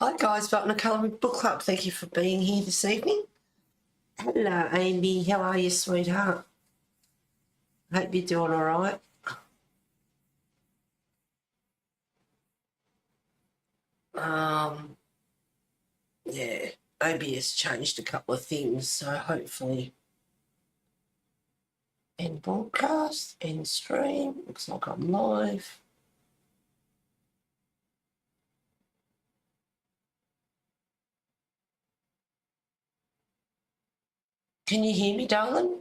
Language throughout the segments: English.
Hi guys, welcome to Colouring Book Club. Thank you for being here this evening. Hello Amy, how are you, sweetheart? Hope you're doing alright. Yeah, OBS changed a couple of things, so hopefully end broadcast, end stream, looks like I'm live. Can you hear me, darling?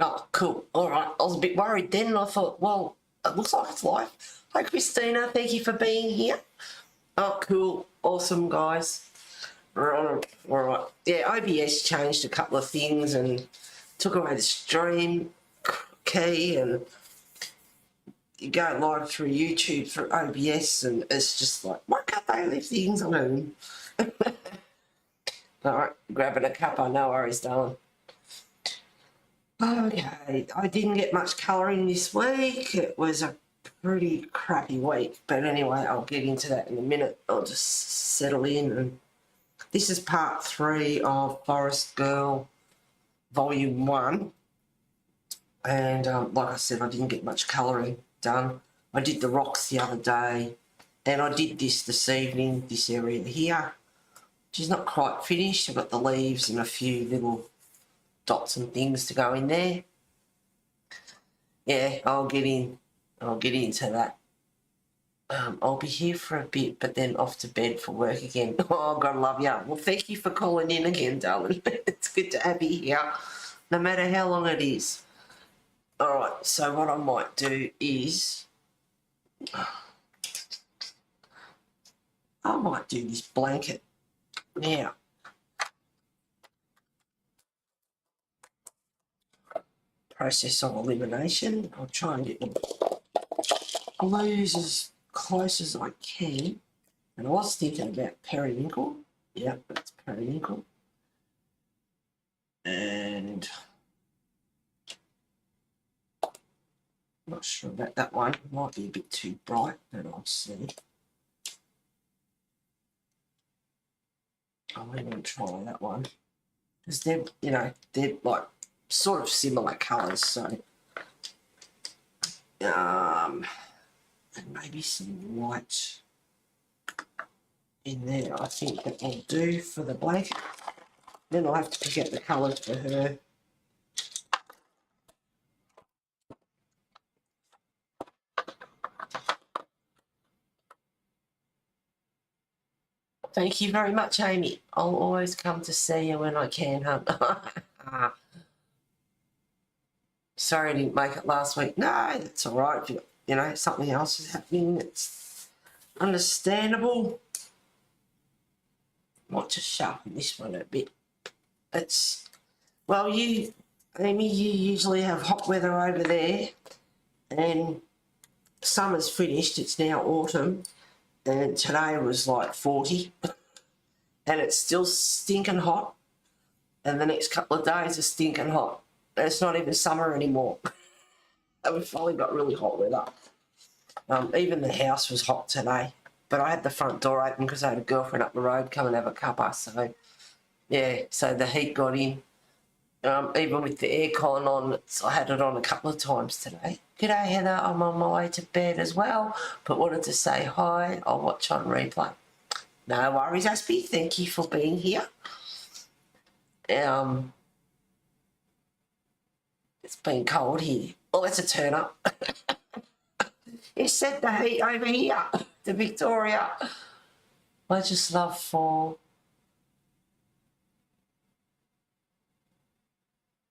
Oh, cool. All right. I was a bit worried then, and I thought, well, it looks like it's live. Hi, Christina. Thank you for being here. Oh, cool. Awesome, guys. All right. Yeah, OBS changed a couple of things and took away the stream key, and you go live through YouTube through OBS, and it's just like, why can't they leave things alone? All right, grabbing a cuppa, no worries, darling. Okay, I didn't get much colouring this week. It was a pretty crappy week, but anyway, I'll get into that in a minute. I'll just settle in. And this is part 3 of Forest Girl Volume 1, and like I said, I didn't get much colouring done. I did the rocks the other day, and I did this evening, this area here, which is not quite finished. I've got the leaves and a few little dots and things to go in there. Yeah, I'll get into that. I'll be here for a bit, but then off to bed for work again. Oh, God love you. Well, thank you for calling in again, darling. It's good to have you here, no matter how long it is. All right, so what I might do is I might do this blanket now. Process of elimination. I'll try and get the blues as close as I can. And I was thinking about periwinkle. Yeah, that's periwinkle. And I'm not sure about that one. It might be a bit too bright, but I'll see. I'm going to try that one. Because they're, they're like sort of similar colours, so and maybe some white in there. I think that will do for the blanket. Then I'll have to pick out the colours for her. Thank you very much, Amy. I'll always come to see you when I can, huh? Sorry I didn't make it last week. No, that's all right. If something else is happening, it's understandable. Might just sharpen this one a bit. It's, well, Amy, you usually have hot weather over there, and summer's finished. It's now autumn, and today was like 40, and it's still stinking hot, and the next couple of days are stinking hot. And it's not even summer anymore. And we finally got really hot weather. Even the house was hot today, but I had the front door open because I had a girlfriend up the road come and have a cuppa. So, yeah, so the heat got in. Even with the aircon on, I had it on a couple of times today. G'day, Heather. I'm on my way to bed as well, but wanted to say hi. I'll watch on replay. No worries, Aspie. Thank you for being here. It's been cold here. Well, that's a turn up. It set the heat over here to Victoria. I just love fall.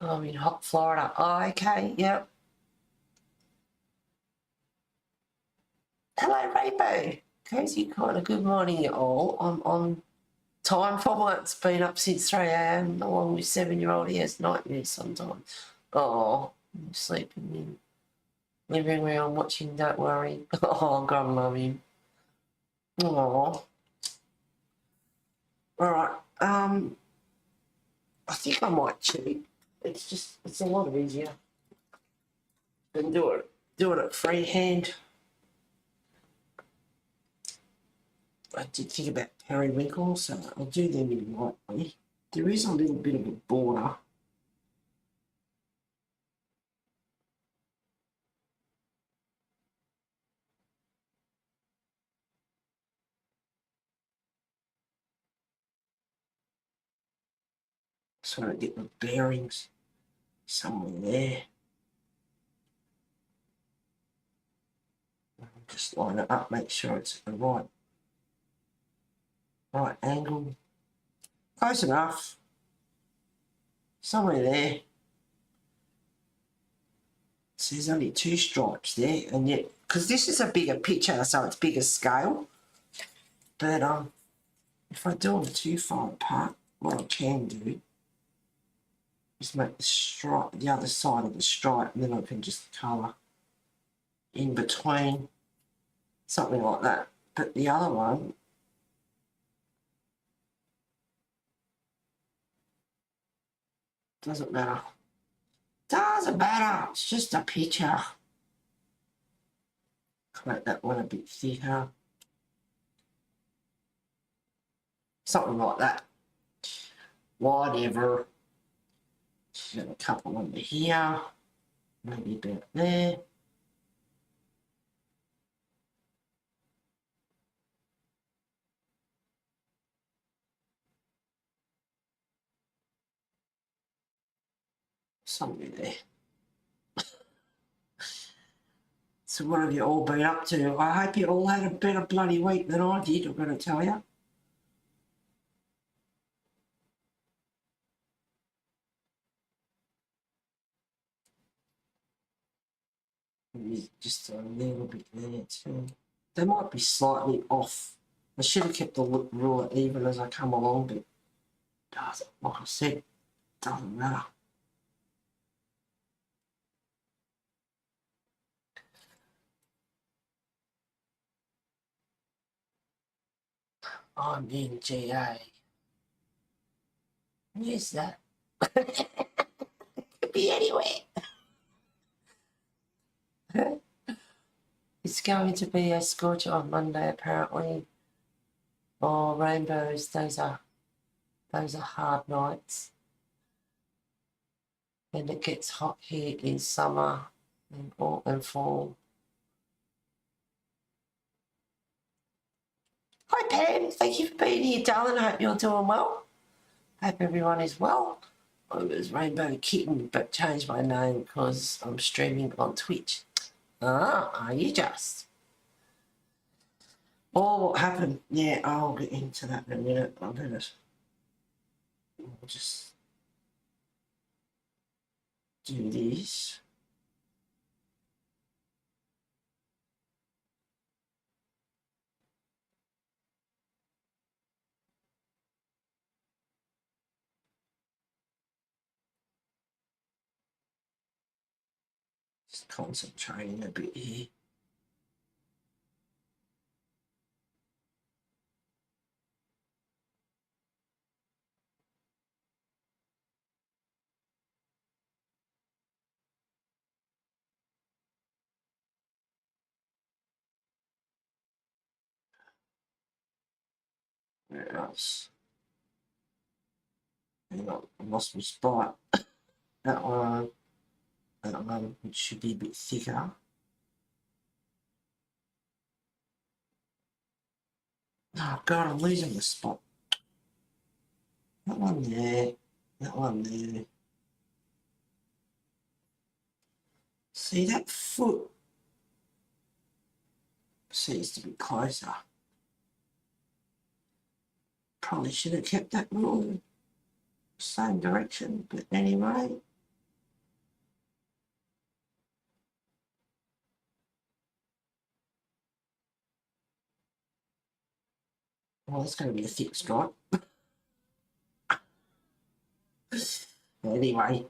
I'm in hot Florida. Oh, okay, yep. Hello, Rainbow. Cozy kind of good morning, you all. I'm on time for once. Been up since 3 a.m. along with 7-year-old. He has nightmares sometimes. Oh, I'm sleeping in. everywhere I'm watching, don't worry. Oh, God, I love him. Oh. Alright, I think I might cheat. It's a lot easier than doing it freehand. I did think about periwinkle, so I'll do them in lightly. There is a little bit of a border. So I get the bearings somewhere there. Just line it up, make sure it's at the right angle. Close enough. Somewhere there. So there's only 2 stripes there, and yet, because this is a bigger picture, so it's bigger scale. But if I do them too far apart, what I can do is make the stripe, the other side of the stripe, and then I can just colour in between, something like that. But the other one, doesn't matter. Doesn't matter, it's just a picture. Make that one a bit thicker. Something like that. Whatever. Got a couple under here. Maybe about there. Somewhere there. So what have you all been up to? I hope you all had a better bloody week than I did, I'm going to tell you. Maybe just a little bit there too. They might be slightly off. I should have kept the ruler even as I come along, but doesn't, like I said, doesn't matter. I'm in GA. Where's that? Could be anywhere. It's going to be a scorcher on Monday, apparently. Oh, rainbows, those are hard nights. And it gets hot here in summer and fall. Hi Pam, thank you for being here, darling. I hope you're doing well. Hope everyone is well. I was Rainbow Kitten, but changed my name because I'm streaming on Twitch. Ah, are you just? Oh, what happened? Yeah, I'll get into that in a minute. I'll just do this. Just concentrating a bit here. Where else? Hang on, I lost my spot. That one, it should be a bit thicker. Oh God, I'm losing the spot. That one there, that one there. See, that foot seems to be closer. Probably should have kept that rule same direction, but anyway. Well, it's going to be a thick stripe. Anyway.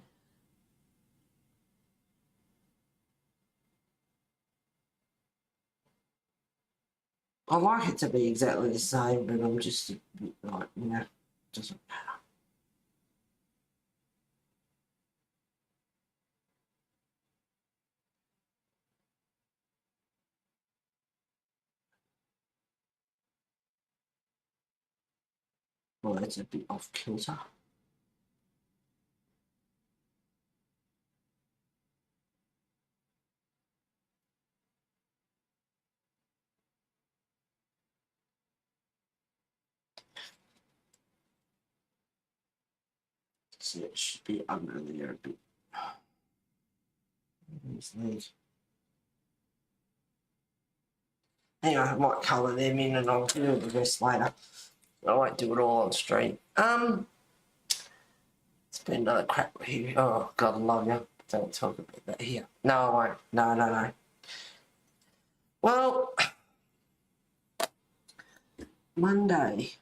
I like it to be exactly the same, but I'm just a bit like, you know, doesn't matter. Well, that's a bit off kilter. So it should be under there a bit. Anyway, I might colour them in and I'll do the rest later. I won't do it all on stream. It's been another crap here. Oh, God, I love you. Don't talk about that here. No, I won't. No. Well, Monday.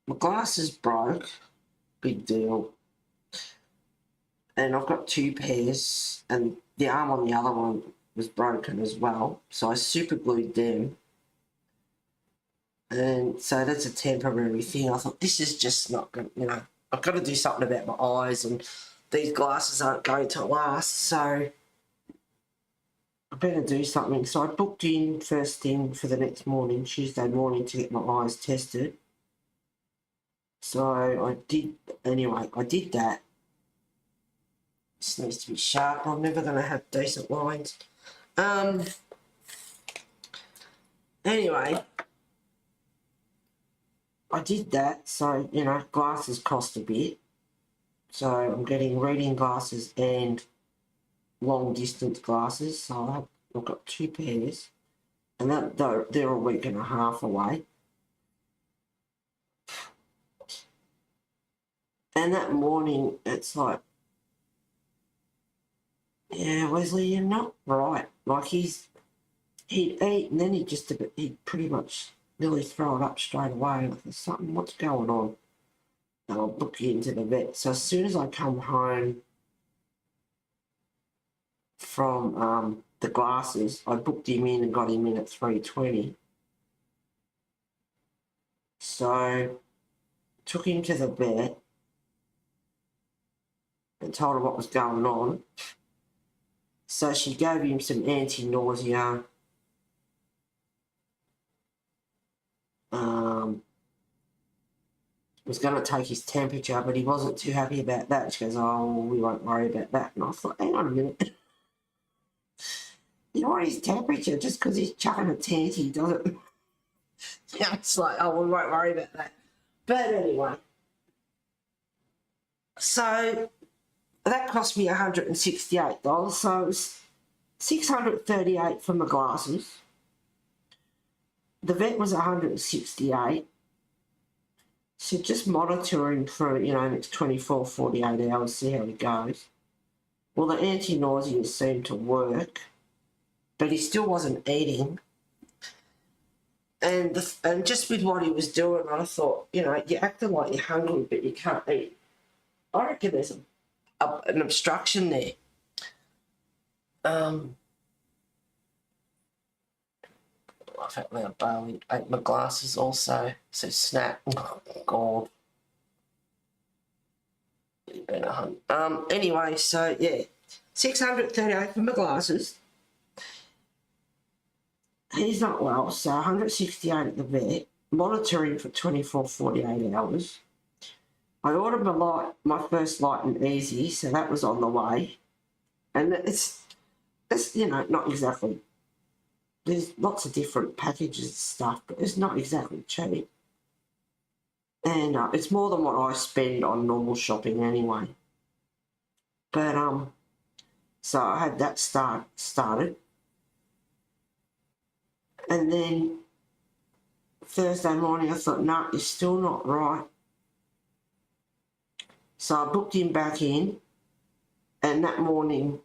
My glasses broke. Big deal. And I've got 2 pairs, and the arm on the other one was broken as well. So I super glued them. And so that's a temporary thing. I thought, this is just not going to, you know, I've got to do something about my eyes, and these glasses aren't going to last. So I better do something. So I booked in first thing for the next morning, Tuesday morning, to get my eyes tested. So I did, anyway, I did that. This needs to be sharp. I'm never going to have decent lines. Anyway, I did that. So, you know, glasses cost a bit. So I'm getting reading glasses and long distance glasses. So I've got 2 pairs. And they're a week and a half away. And that morning, it's like, yeah, Wesley, you're not right. Like, he'd eat, and then he'd pretty much nearly throw it up straight away. Like, there's something, what's going on? And I'll book you into the vet. So as soon as I come home from the glasses, I booked him in and got him in at 3:20. So took him to the vet and told her what was going on. So she gave him some anti-nausea. Was going to take his temperature, but he wasn't too happy about that. She goes, oh, we won't worry about that. And I thought, hang on a minute. You know what his temperature, just because he's chucking a tanty, doesn't... Yeah, it's like, oh, we won't worry about that. But anyway. So that cost me $168. So it was $638 for my glasses. The vet was $168. So just monitor him for, you know, next 24, 48 hours, see how he goes. Well, the anti-nausea seemed to work, but he still wasn't eating. And just with what he was doing, I thought, you know, you're acting like you're hungry, but you can't eat. I reckon there's an obstruction there. I've had my barley, ate my glasses also, so snap. Oh, God. Anyway, so yeah, $638 for my glasses. He's not well, so $168 at the vet, monitoring for 24, 48 hours. I ordered my first light and easy, so that was on the way. And it's you know, not exactly, there's lots of different packages and stuff, but it's not exactly cheap. And it's more than what I spend on normal shopping anyway. But, so I had that started. And then Thursday morning I thought, no, you're still not right. So I booked him back in, and that morning,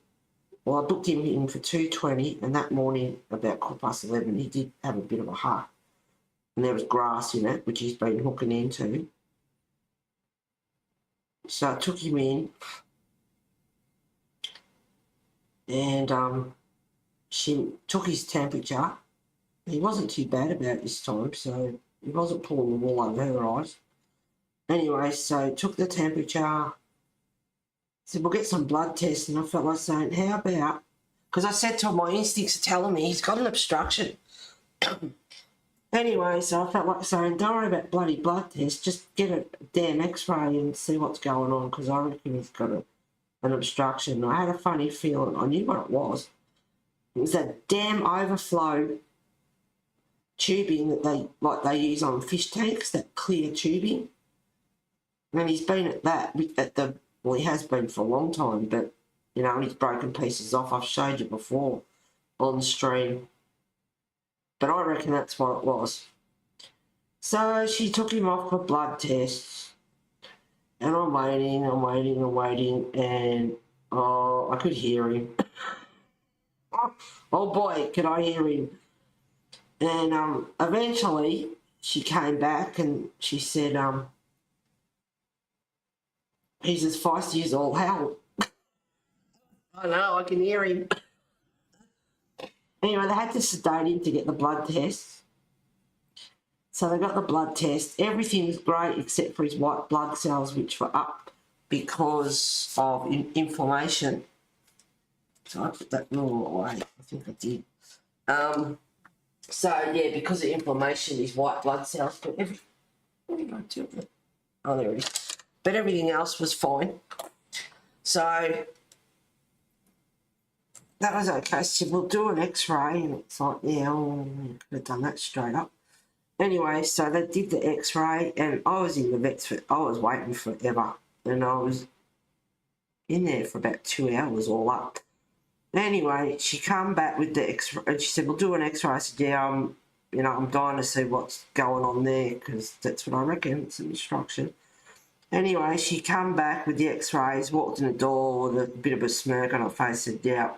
well, I booked him in for 2:20, and that morning, about 11:15, he did have a bit of a heart. And there was grass in it, which he's been hooking into. So I took him in, and she took his temperature. He wasn't too bad about this time, so he wasn't pulling the wool over her eyes. Anyway, so took the temperature. Said, we'll get some blood tests. And I felt like saying, how about... Because I said to him, my instincts are telling me he's got an obstruction. Anyway, so I felt like saying, don't worry about bloody blood tests. Just get a damn x-ray and see what's going on, because I reckon he's got an obstruction. I had a funny feeling. I knew what it was. It was that damn overflow tubing that they use on fish tanks, that clear tubing. And he's been at that, well, he has been for a long time, but, you know, he's broken pieces off. I've showed you before on stream. But I reckon that's what it was. So she took him off for blood tests. And I'm waiting, and I could hear him. Oh boy, could I hear him. And eventually she came back and she said, he's as feisty as all hell. I know, I can hear him. Anyway, they had to sedate him to get the blood test. So they got the blood test. Everything was great except for his white blood cells, which were up because of inflammation. So I put that rule away. I think I did. So, yeah, because of inflammation, his white blood cells... Where did I do it? Oh, there it is. But everything else was fine. So... that was okay. So we'll do an x-ray, and it's like, yeah, I could have done that straight up. Anyway, so they did the x-ray, and I was in the vets I was waiting forever, and I was in there for about 2 hours all up. Anyway, she come back with the x-ray, and she said, we'll do an x-ray. I said, yeah, I'm dying to see what's going on there, because that's what I reckon, it's an obstruction. Anyway, she come back with the x-rays, walked in the door with a bit of a smirk on her face, said, yeah,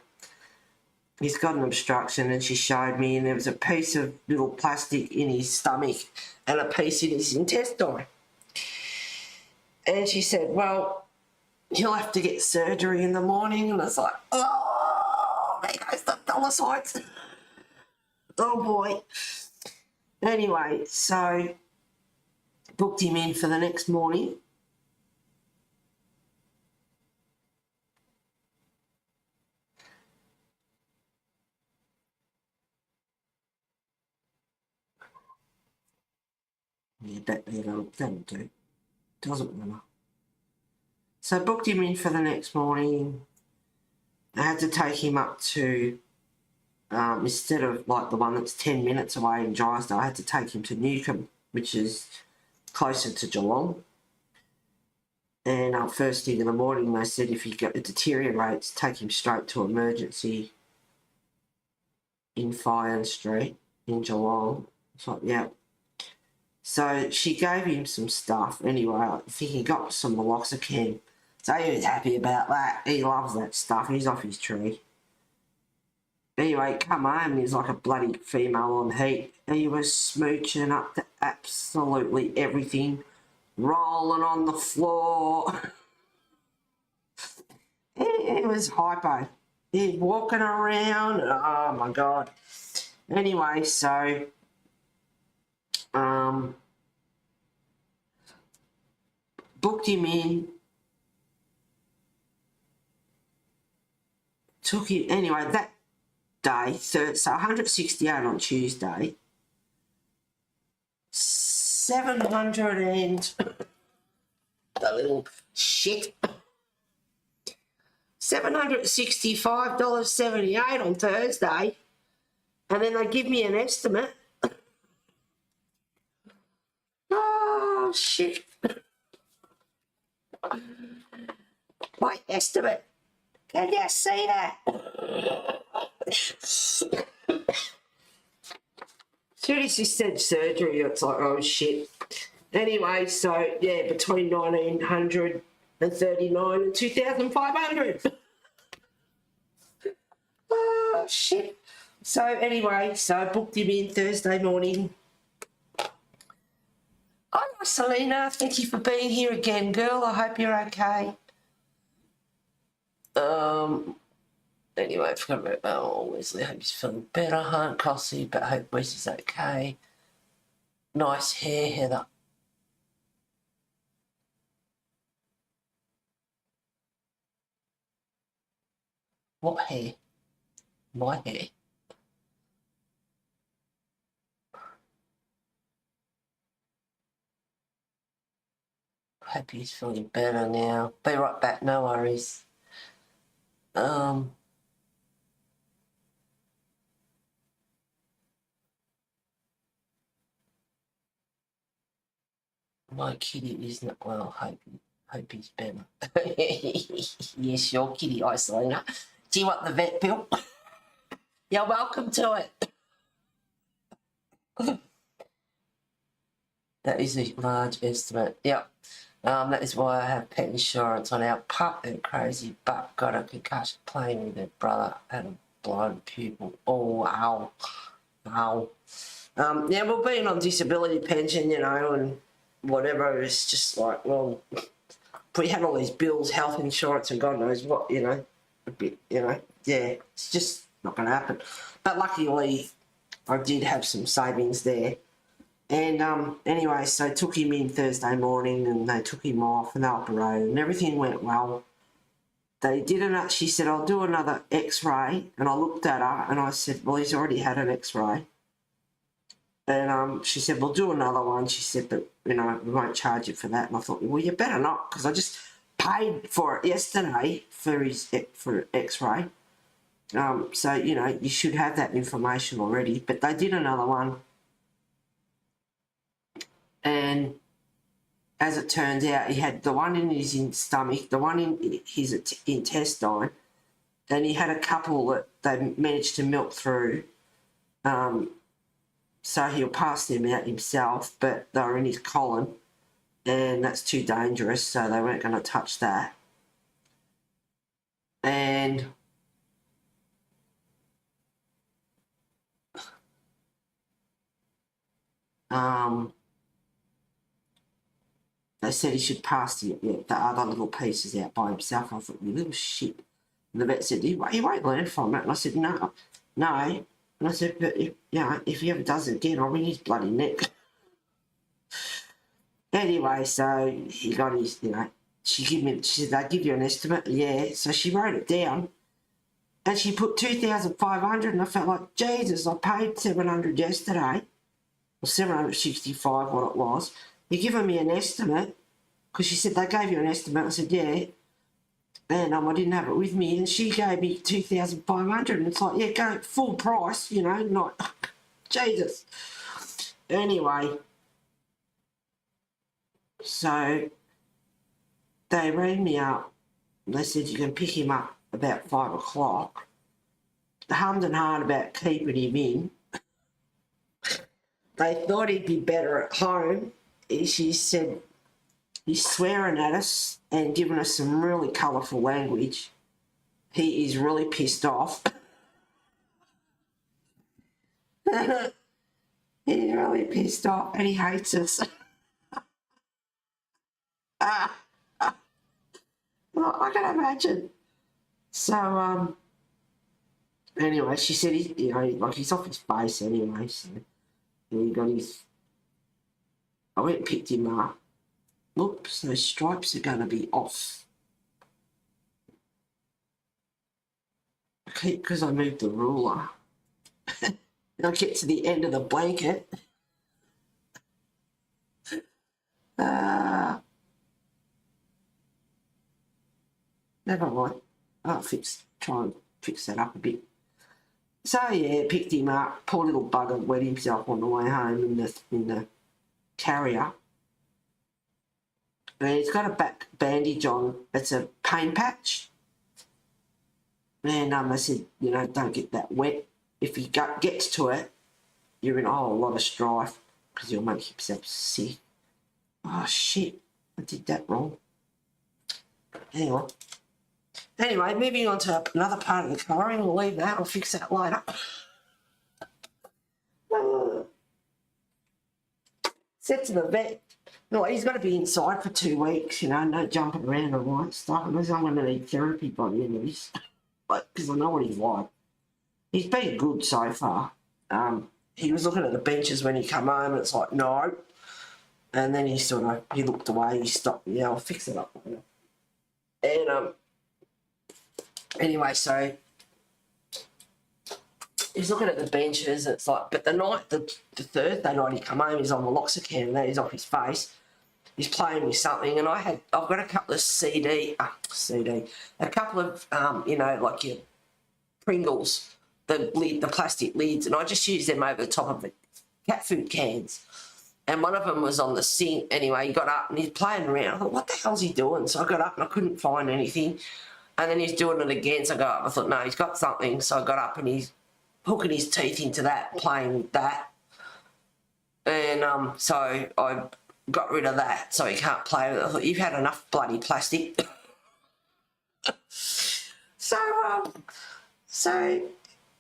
he's got an obstruction. And she showed me, and there was a piece of little plastic in his stomach and a piece in his intestine. And she said, well, he'll have to get surgery in the morning. And I was like, oh, there goes the dollar signs. Oh, boy. Anyway, so booked him in for the next morning. Yeah, that'll do. Doesn't matter. So booked him in for the next morning. I had to take him up to, instead of like the one that's 10 minutes away in Drysdale, I had to take him to NeoII, which is closer to Geelong. And first thing in the morning, they said if it deteriorates, take him straight to emergency in Fyon Street in Geelong. It's like, yeah. So she gave him some stuff. Anyway, I think he got some meloxicam. So he was happy about that. He loves that stuff. He's off his tree. Anyway, come home and he's like a bloody female on heat. He was smooching up to absolutely everything. Rolling on the floor. He was hypo. He's walking around. Oh, my God. Anyway, so... booked him in, took him, anyway, that day, so 168 on Tuesday, 700 and, the little shit, $765.78 on Thursday, and then they give me an estimate. Oh, shit. My estimate. Can you see that? Soon as you said surgery, it's like, oh, shit. Anyway, so, yeah, between 1,939 and 2,500. Oh, shit. So, anyway, so I booked him in Thursday morning. Hi, Selena. Thank you for being here again, girl. I hope you're okay. Anyway, I forgot about Wesley. Hope he's feeling better, huh? Costly, but hope Wesley's okay. Nice hair, Heather. What hair? My hair. Hope he's feeling better now. Be right back, no worries. My kitty is not well. Hope he's better. Yes, your kitty, Isolina. Do you want the vet bill? You're welcome to it. That is a large estimate. Yep. That is why I have pet insurance on our pup. And crazy butt got a concussion playing with her brother. Had a blind pupil. Oh, wow. Wow. Yeah, well, being on disability pension, you know, and whatever, it's just like, well, we had all these bills, health insurance, and God knows what, you know, a bit, you know, yeah, it's just not going to happen. But luckily, I did have some savings there. And anyway, so I took him in Thursday morning, and they took him off, and they operated, and everything went well. They did she said, I'll do another x-ray, and I looked at her, and I said, well, he's already had an x-ray. And she said, we'll do another one. She said, but, you know, we won't charge you for that. And I thought, well, you better not, because I just paid for it yesterday for x-ray. So, you know, you should have that information already. But they did another one. And as it turns out, he had the one in his stomach, the one in his intestine, and he had a couple that they managed to milk through. So he'll pass them out himself, but they were in his colon, and that's too dangerous, so they weren't going to touch that. And they said he should pass the other little pieces out by himself. I thought, you little shit. And the vet said, he won't learn from it. And I said, no. And I said, but if he ever does it again, I'll ring his bloody neck. Anyway, so he got his, you know, she said, they'll give you an estimate. Yeah, so she wrote it down. And she put 2,500, and I felt like, Jesus, I paid 700 yesterday. Or 765, what it was. You're giving me an estimate, because she said, they gave you an estimate. I said, yeah. And I didn't have it with me, and she gave me 2,500, and it's like, yeah, go full price, you know, not Jesus. Anyway, so they rang me up. They said you can pick him up about 5 o'clock. Hummed and hawed about keeping him in. They thought he'd be better at home. She said, he's swearing at us and giving us some really colourful language. He is really pissed off. He's really pissed off and he hates us. Well, I can imagine. So, anyway, she said, he's off his face anyway. So he got his... I went and picked him up. Oops, those stripes are going to be off. Because I moved the ruler. And I get to the end of the blanket. Never mind. I'll try and fix that up a bit. So yeah, picked him up. Poor little bugger wet himself on the way home in the carrier. And he's got a back bandage on. It's a pain patch. And I said, you know, don't get that wet. If he gets to it, you're in a whole lot of strife because you'll make yourself sick. Oh, shit. I did that wrong. Anyway, moving on to another part of the colouring. We'll leave that. I'll fix that later. Said to the vet, no, he's got to be inside for 2 weeks, you know, no jumping around and all that stuff, unless I'm going to need therapy by the end of this. because I know what he's like. He's been good so far. He was looking at the benches when he come home, and it's like, no. And then he looked away, he stopped, yeah, I'll fix it up. And anyway, so he's looking at the benches, and it's like, but the Thursday night he come home, he's on the Loxicam, and that is off his face. He's playing with something, and I've got a couple of a couple of, like your Pringles, the plastic lids, and I just use them over the top of the cat food cans. And one of them was on the sink. Anyway, he got up and he's playing around. I thought, what the hell's he doing? So I got up and I couldn't find anything. And then he's doing it again. So I got up. I thought, no, he's got something. So I got up and he's hooking his teeth into that, playing with that. And so I got rid of that so he can't play with it. I thought, you've had enough bloody plastic. So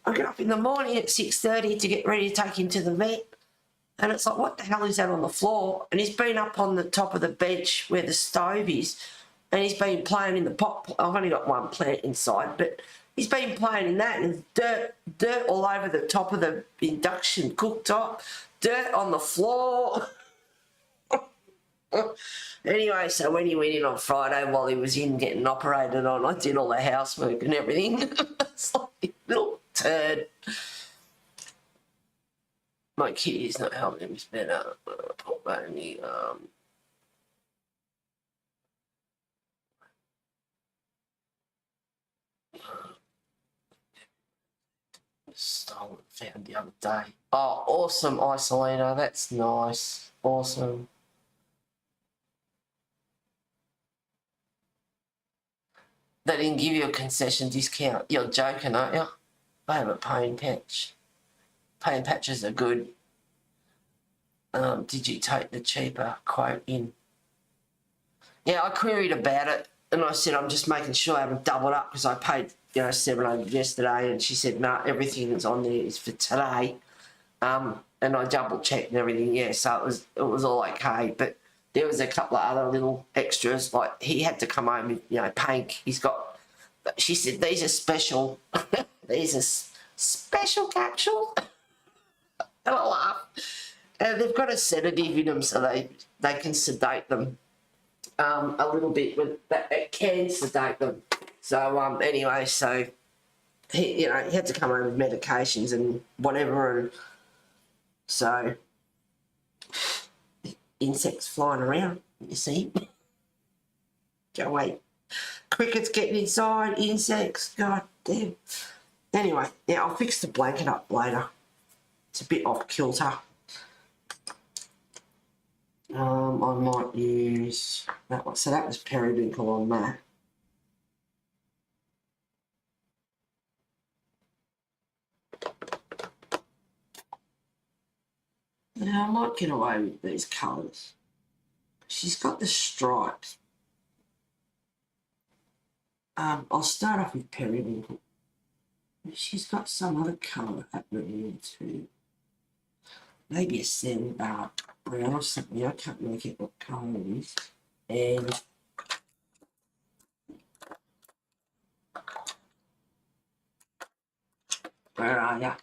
I get up in the morning at 6:30 to get ready to take him to the vet. And it's like, what the hell is that on the floor? And he's been up on the top of the bench where the stove is, and he's been playing in the pot. I've only got one plant inside, but he's been playing in that, and there's dirt all over the top of the induction cooktop, dirt on the floor. Anyway, so when he went in on Friday while he was in getting operated on, I did all the housework and everything. It's like a little turd. My kitty's not helping him, it's better. Only, stolen, found the other day. Oh, awesome, Isolina, that's nice. Awesome. They didn't give you a concession discount. You're joking, aren't you? I have a pain patch. Pain patches are good. Did you take the cheaper quote in? Yeah, I queried about it, and I said I'm just making sure I haven't doubled up because I paid $700 yesterday, and she said no, everything that's on there is for today. And I double checked and everything. Yeah, so it was all okay, but there was a couple of other little extras, like he had to come home with paint. She said these are special. These are special capsules. And I laughed. And they've got a sedative in them, so they can sedate them a little bit. It can sedate them. So anyway, so he had to come home with medications and whatever, and so insects flying around. You see, go wait. Crickets getting inside, insects. God damn. Anyway, yeah, I'll fix the blanket up later. It's a bit off kilter. I might use that one. So that was periwinkle on that. Now I might get away with these colours. She's got the stripes. I'll start off with periwinkle. She's got some other colour happening here too. Maybe a sandbar brown or something. I can't make it what colour it is. And where are ya?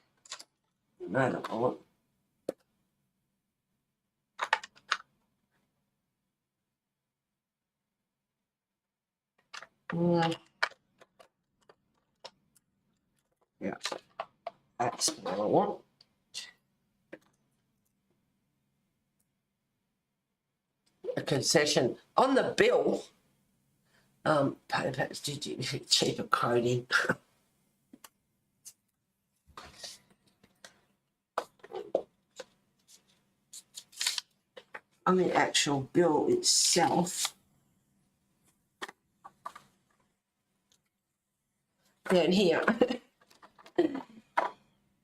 No, the bullet. Yeah, that's what I want. A concession on the bill. Perhaps did you cheaper coding? On the actual bill itself. Down here.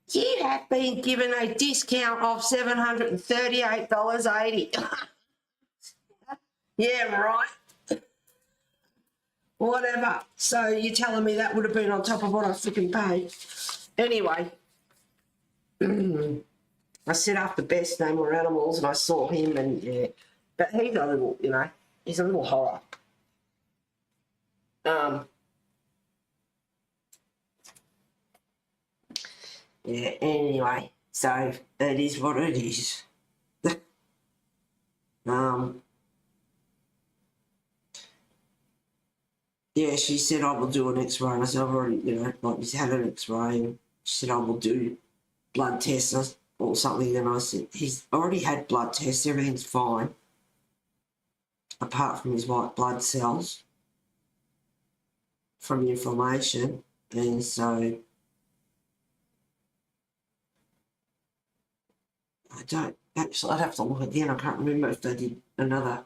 You have been given a discount of $738.80. Yeah, right. Whatever. So you're telling me that would have been on top of what I freaking paid. Anyway, I set up the best name for animals, and I saw him, and yeah, but he's a little, he's a little horror. Yeah, anyway, so it is what it is. Yeah, she said I will do an X-ray. And I said, I've already, like he's had an X-ray. And she said I will do blood tests or something. And I said, he's already had blood tests. Everything's fine, apart from his white blood cells from inflammation. And so I don't, actually, I'd have to look again. I can't remember if they did another,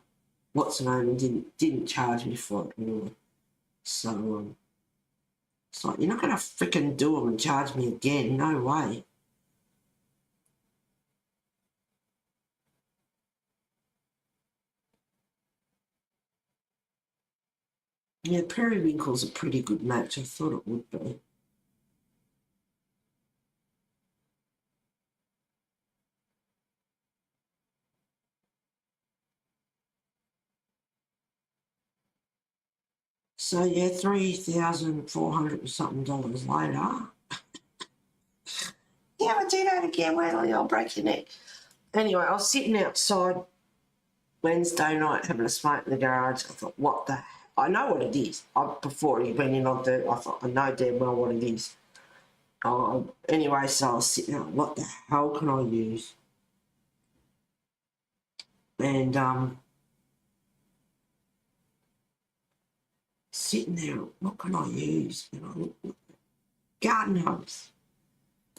what's the name, and didn't charge me for it anyway. So, it's like, you're not going to freaking do them and charge me again. No way. Yeah, periwinkle's a pretty good match. I thought it would be. So, yeah, $3,400 and something later. Yeah, I do that again. Wait till I'll break your neck. Anyway, I was sitting outside Wednesday night having a smoke in the garage. I thought, what the... I know what it is. Before he went in on Thursday, I thought, I know damn well what it is. Anyway, so I was sitting there, what the hell can I use? And sitting there, what can I use? And I looked, garden hose.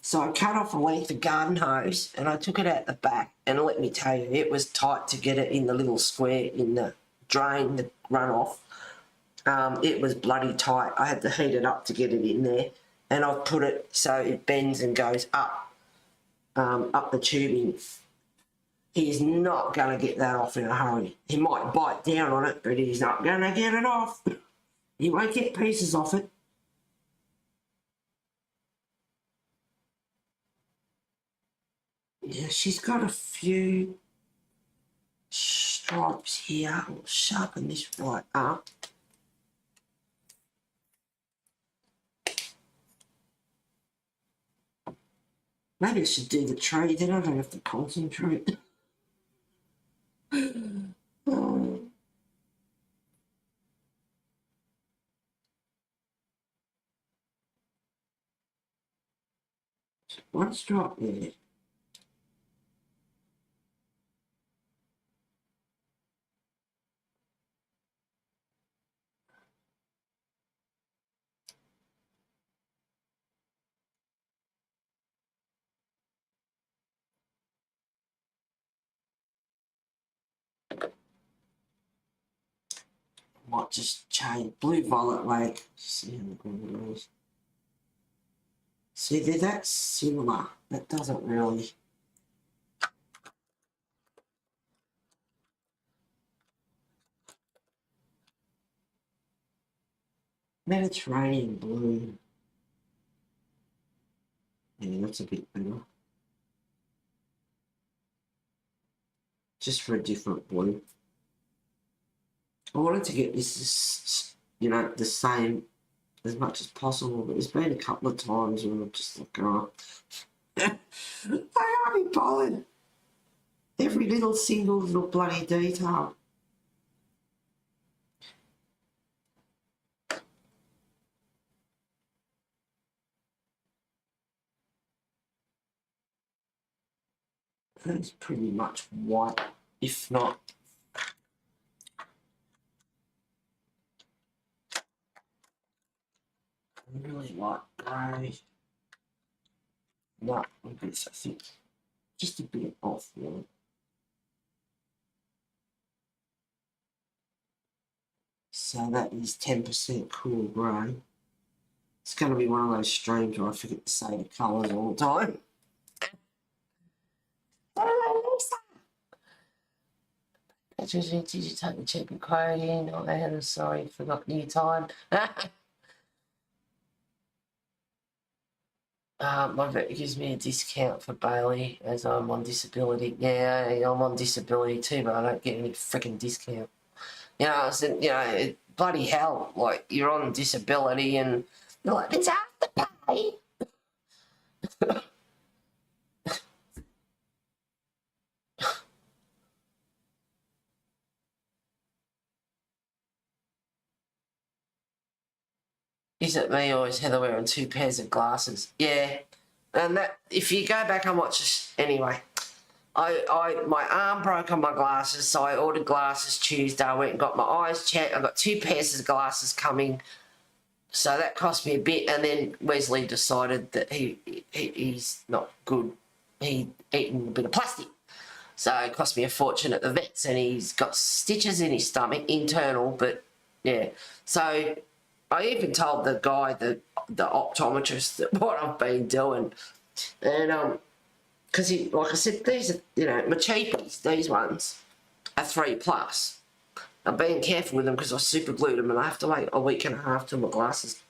So I cut off a length of garden hose and I took it out the back, and let me tell you, it was tight to get it in the little square in the drain, the runoff. It was bloody tight. I had to heat it up to get it in there, and I've put it so it bends and goes up the tubing. He's not going to get that off in a hurry. He might bite down on it, but he's not going to get it off. He won't get pieces off it. Yeah, she's got a few stripes here. I'll sharpen this right up. Maybe I should do the tree, then I don't have to concentrate. One stripe there. Might just change blue violet lake. See how the green goes. See, that's similar. That doesn't really. Mediterranean blue. Yeah, that's a bit better. Just for a different blue. I wanted to get this, the same as much as possible, but there's been a couple of times where I'm just like, oh, I can't be bothered. Every little single little bloody detail. That's pretty much white, if not. I really like grey. No, I think just a bit off white. So that is 10% cool grey. It's going to be one of those streams where I forget to say the colours all the time. Did you take the cheaper quote in? Oh, I'm sorry, forgot new time. My vet gives me a discount for Bailey as I'm on disability. Yeah, I'm on disability too, but I don't get any freaking discount. I said, bloody hell, like, you're on disability and you're like, it's after pay. Is it me or is Heather wearing 2 pairs of glasses? Yeah. And that, if you go back and watch this, anyway, my arm broke on my glasses, so I ordered glasses Tuesday. I went and got my eyes checked. I got 2 pairs of glasses coming, so that cost me a bit. And then Wesley decided that he's not good. He'd eaten a bit of plastic, so it cost me a fortune at the vets, and he's got stitches in his stomach, internal, but yeah. So I even told the guy, the optometrist, that what I've been doing, and because like I said, these are, you know, my cheapies, these ones are 3+. I'm being careful with them because I super glued them and I have to wait a week and a half till my glasses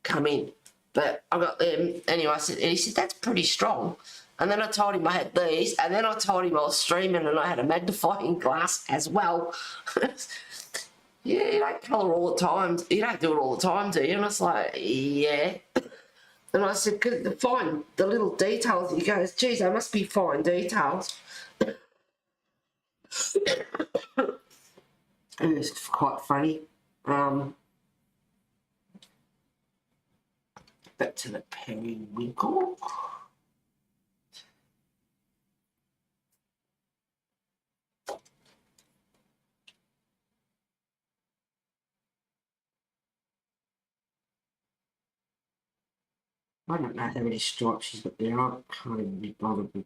come in. But I got them anyway. And he said, that's pretty strong. And then I told him I had these, and then I told him I was streaming and I had a magnifying glass as well. Yeah, you don't colour all the time. You don't do it all the time, do you? And it's like, yeah. And I said, cause the little details. He goes, geez, they must be fine details. And it's quite funny. Back to the periwinkle. I don't know how many stripes she's got there. I can't even be bothered with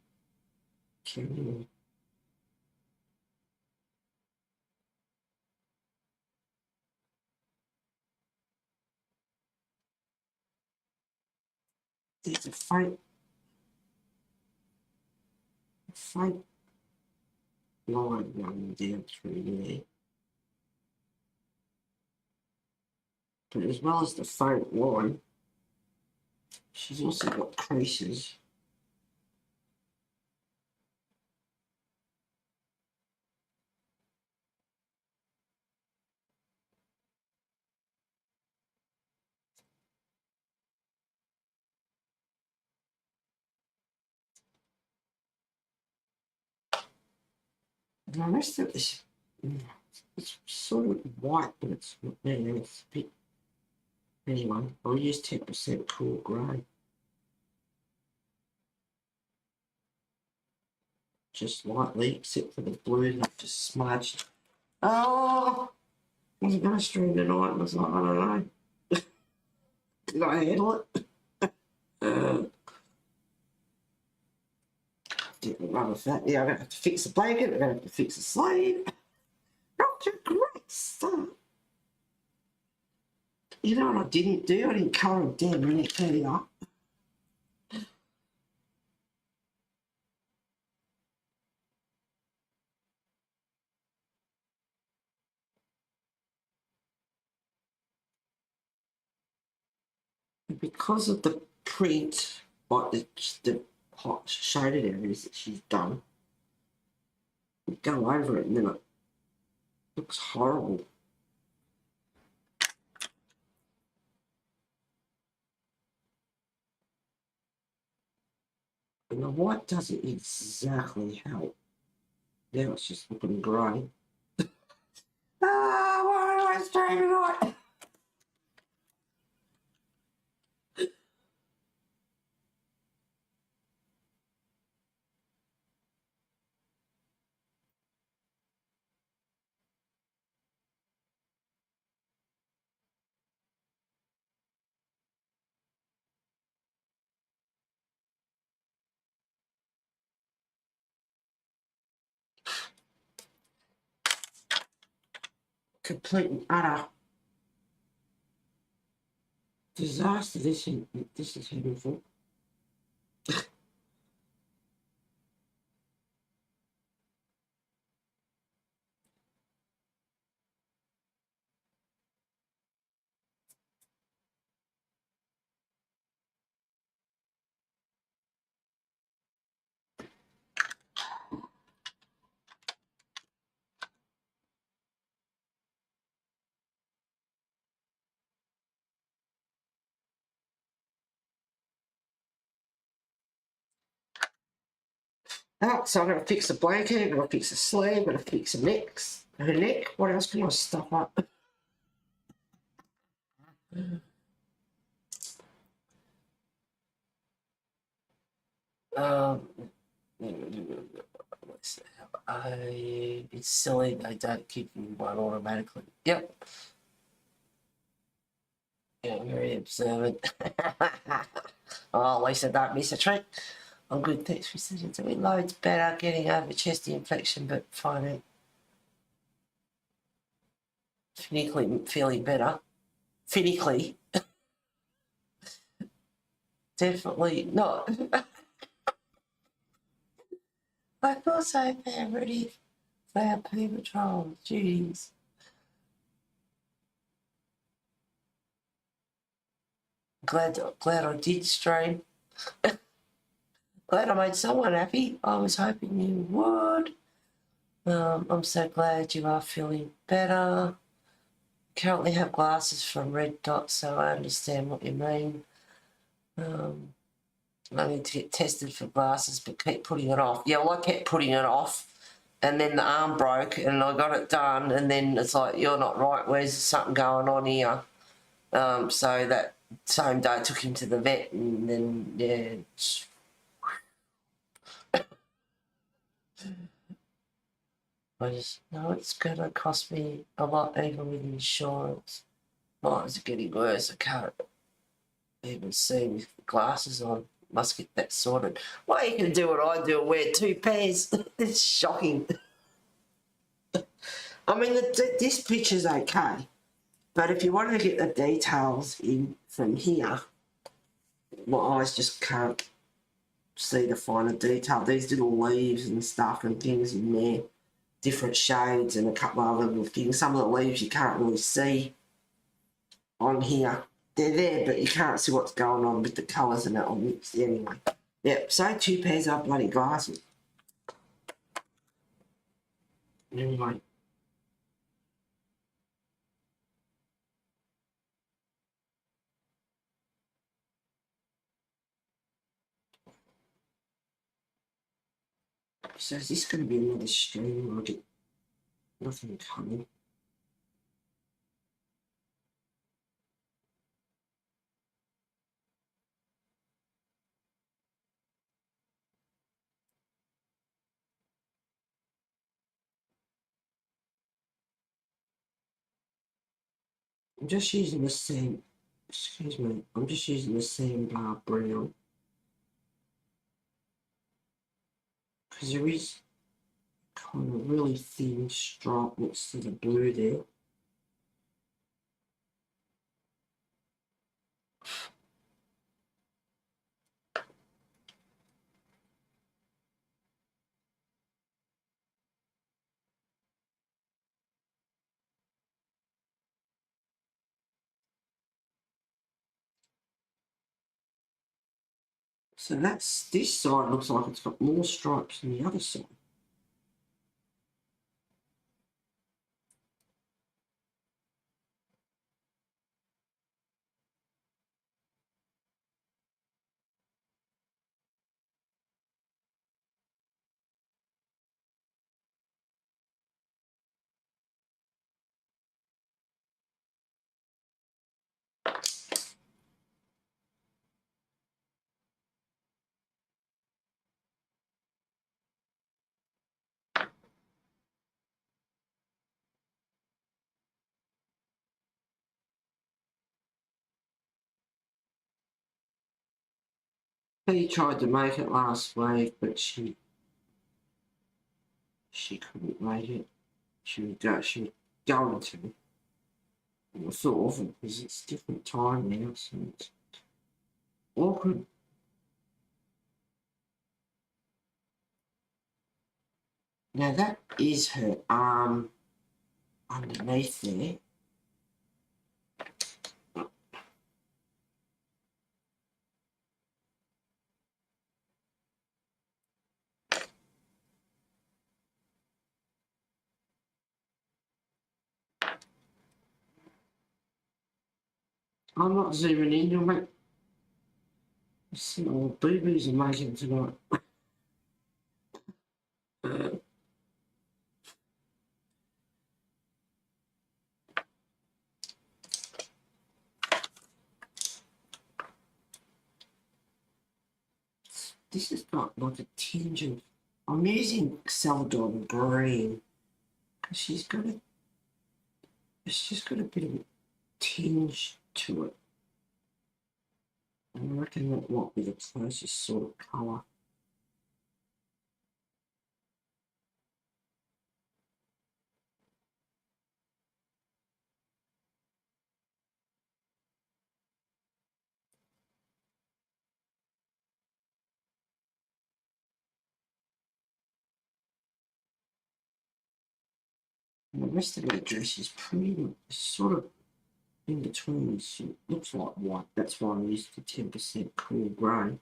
counting them. There's a faint line running down through there. But as well as the faint line, she's also got creases. And the rest of this, it's sort of white, but it's not there. It's a bit. Anyway, I'll use 10% cool grey. Just lightly, except for the blue that just smudged. Oh, I was going to stream tonight and I was like, I don't know. Did I handle it? Didn't run with that. Yeah, I'm going to have to fix the blanket. I'm going to have to fix the sleeve. Not a great start. You know what I didn't do? I didn't colour a damn neck either. Because of the print, like the hot shaded areas that she's done, we go over it and then it looks horrible. And the white doesn't exactly help. Now it's just looking grey. Why do I stream tonight? Complete and utter disaster. This is heading for. Oh, so I'm going to fix the blanket, I'm going to fix the sleeve, I'm going to fix her neck. What else can I stuff up? It's silly they don't give you one automatically. Yep. Yeah, very observant. Oh, Lisa, don't miss a trick. I'm good, thanks for sitting to me. Loads better, getting over chesty infection, but finding physically feeling better. Physically, definitely not. I feel so bad, ready for our poo patrol duties. Glad I did stream. Glad I made someone happy. I was hoping you would. I'm so glad you are feeling better. Currently have glasses from Red Dot, so I understand what you mean. I need to get tested for glasses, but keep putting it off. Yeah, well, I kept putting it off, and then the arm broke, and I got it done, and then it's like, you're not right, where's something going on here? So that same day I took him to the vet, and then, yeah, I just know it's going to cost me a lot, even with insurance. Mine's getting worse. I can't even see with glasses on. Must get that sorted. Well, you can do what I do and wear 2 pairs. It's shocking. I mean, this picture's okay, but if you wanted to get the details in from here, my eyes just can't see the finer detail. These little leaves and stuff and things in there, different shades and a couple of other little things. Some of the leaves you can't really see on here. They're there, but you can't see what's going on with the colours and that all mixed anyway. Yep, so 2 pairs of bloody glasses. Anyway. So is this going to be another stream or I get nothing coming? I'm just using the same, excuse me, I'm just using the same bar brown. Because there is kind of really thin stripe next to the blue there. So that's, this side looks like it's got more stripes than the other side. He tried to make it last week, but she couldn't make it. She was going to. I thought of it because it's different time now, so it's awkward. Now that is her arm underneath there. I'm not zooming in, you'll make some old boo-boos are making tonight. this has got like a tinge of, I'm using Celadon green because she's got a, it's just got a bit of a tinge to it. I reckon that might be the closest sort of colour. And the rest of the dress is pretty much sort of in between. It looks like white. That's why I used the 10% cool grey.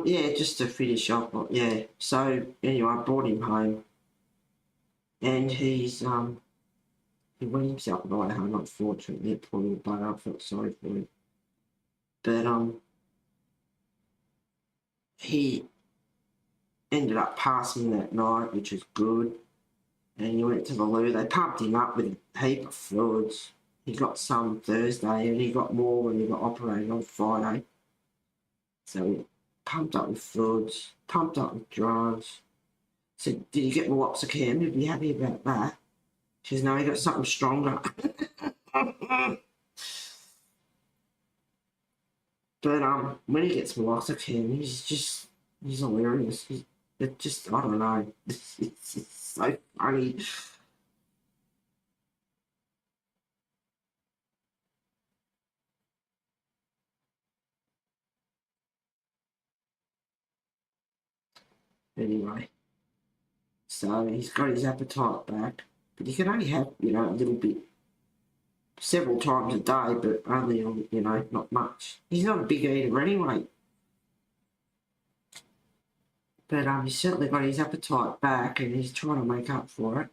Yeah, just to finish off, yeah. So anyway, I brought him home, and he went himself right home. Unfortunately, poor little bugger. I felt sorry for him, but he ended up passing that night, which was good. And he went to the loo. They pumped him up with a heap of fluids. He got some Thursday, and he got more when he got operated on Friday. So he pumped up with fluids, pumped up with drugs. Said, did you get meloxicam? You'd be happy about that. She says, no, he got something stronger. But when he gets meloxicam, he's hilarious. It just, I don't know. It's so funny. Anyway, so he's got his appetite back, but he can only have, a little bit, several times a day, but only on, not much. He's not a big eater anyway. But he's certainly got his appetite back, and he's trying to make up for it.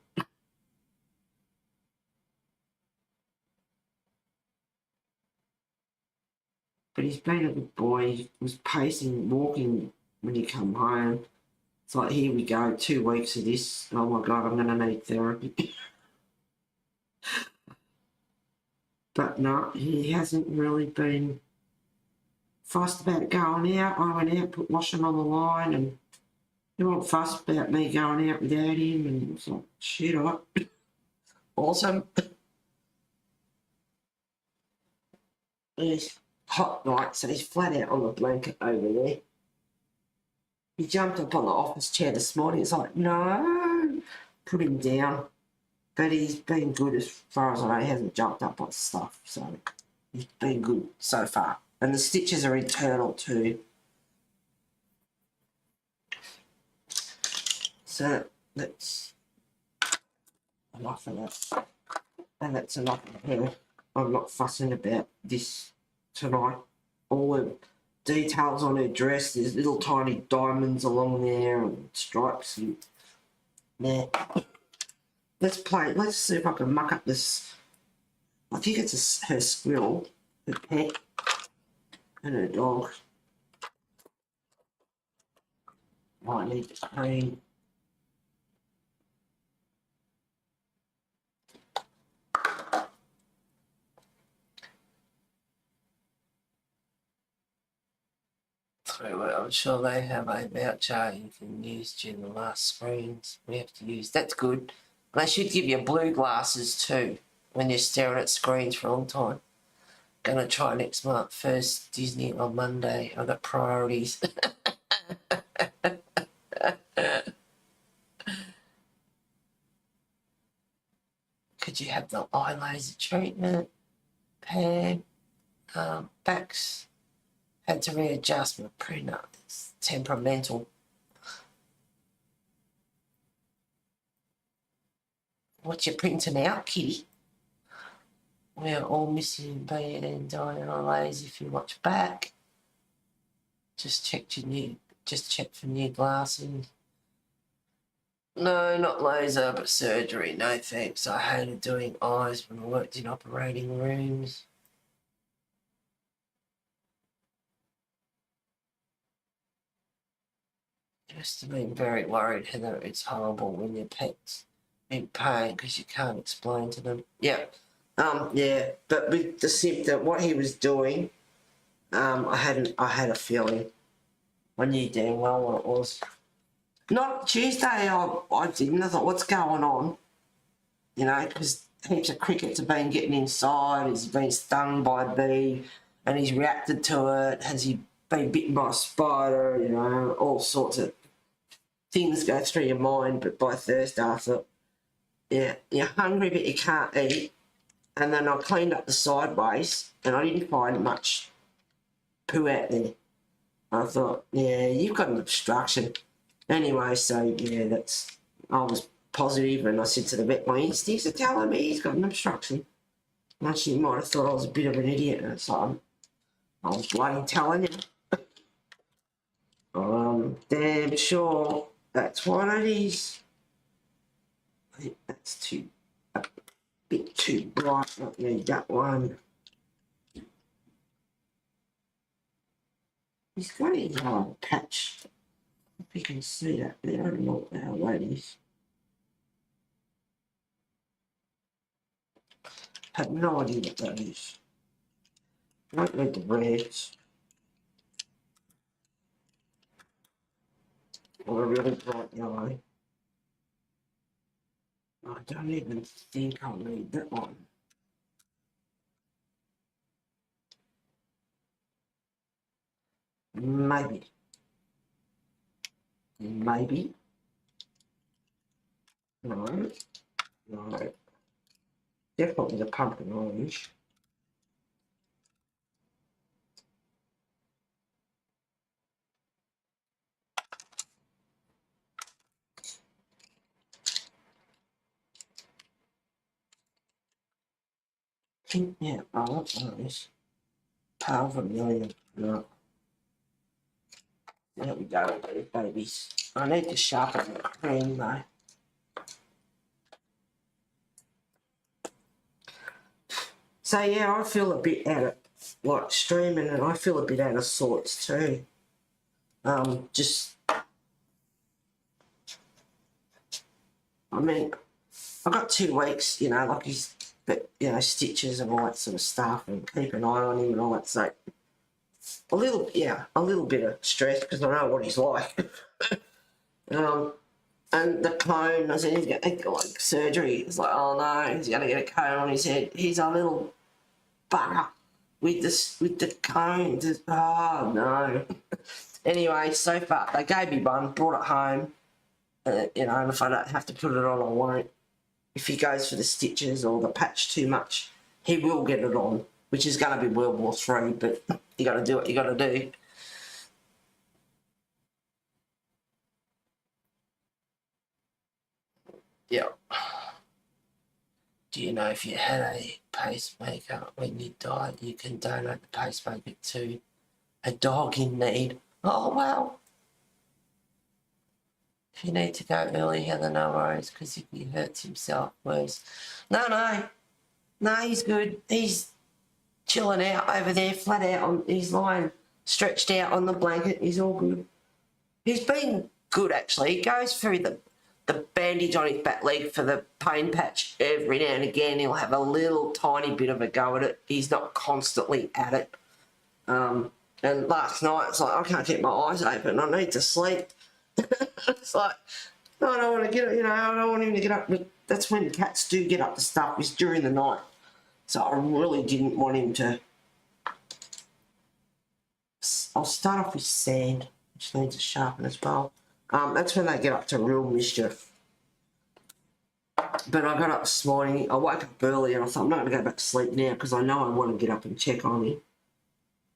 But he's been a good boy. He was pacing, walking when he come home. It's like, here we go, 2 weeks of this. Oh my God, I'm going to need therapy. But no, he hasn't really been fussed about going out. I went out, put washing on the line, and he wasn't fussed about me going out without him. And it was like, shit, awesome. It's hot night, so he's flat out on the blanket over there. He jumped up on the office chair this morning. It's like, no, put him down. But he's been good as far as I know. He hasn't jumped up on stuff, so he's been good so far. And the stitches are internal too. So that's enough of that. And that's enough of her. I'm not fussing about this tonight. All the details on her dress, there's little tiny diamonds along there and stripes and yeah. Let's see if I can muck up this. I think it's her squirrel, her pet, and her dog. I need to clean. I'm sure they have a voucher you can use during the last screens we have to use. That's good. They should give you blue glasses too when you're staring at screens for a long time. Gonna try next month. First Disney on Monday. I've got priorities. Could you have the eye laser treatment? Pam, backs had to readjust my printer. It's temperamental. What you printing out, kitty? We're all missing bed and dying on laser if you watch back. Just check for new glasses. No, not laser, but surgery. No thanks. I hated doing eyes when I worked in operating rooms. Just been very worried, Heather. It's horrible when your pet's in pain because you can't explain to them. Yeah. Yeah, but with the symptom, what he was doing, I had a feeling. I knew damn well what it was. Not Tuesday, I didn't. I thought, what's going on? You know, because heaps of crickets have been getting inside. He's been stung by a bee and he's reacted to it. Has he been bitten by a spider? You know, all sorts of things go through your mind. But by Thursday, I thought, yeah, you're hungry but you can't eat. And then I cleaned up the sideways and I didn't find much poo out there. I thought, yeah, you've got an obstruction. Anyway, so yeah, I was positive and I said to the vet, my instincts are telling me he's got an obstruction. And she might have thought I was a bit of an idiot, and it's like, I was bloody telling you. Damn sure that's what it is. I think that's a bit too bright, not need that one. He's got a yellow patch. If you can see that there, I don't know how that is. I have no idea what that is. I don't need the reds. Or a really bright yellow. I don't even think I'll need that one. Maybe. Maybe. No. No. Definitely the pumpkin orange. Yeah, I want those. Pale vermilion. No. There we go, babies. I need to sharpen the cream though. So yeah, I feel a bit out of, like, streaming, and I feel a bit out of sorts too. I mean, I've got 2 weeks, you know, like he's, but, you know, stitches and all that sort of stuff, and keep an eye on him and all that. So a little bit of stress because I know what he's like. And the cone, I said he's got like surgery. It's like, oh no, he's gonna get a cone on his head. He's a little bugger with the cone. Just, oh no. Anyway, so far they gave me one, brought it home. You know, and if I don't have to put it on, I won't. If he goes for the stitches or the patch too much, he will get it on, which is going to be World War III, but you got to do what you got to do. Yeah. Do you know if you had a pacemaker when you died, you can donate the pacemaker to a dog in need? Oh, well. If you need to go early, Heather, no worries, because if he hurts himself, worse. No, he's good. He's chilling out over there, flat out. He's lying stretched out on the blanket. He's all good. He's been good, actually. He goes through the bandage on his back leg for the pain patch every now and again. He'll have a little tiny bit of a go at it. He's not constantly at it. And last night, it's like, I can't keep my eyes open. I need to sleep. It's like, no, I don't want to get up, you know, I don't want him to get up. But that's when cats do get up to stuff, is during the night. So I really didn't want him to. I'll start off with sand, which needs to sharpen as well. That's when they get up to real mischief. But I got up this morning, I woke up early and I thought, I'm not going to go back to sleep now because I know I want to get up and check on him.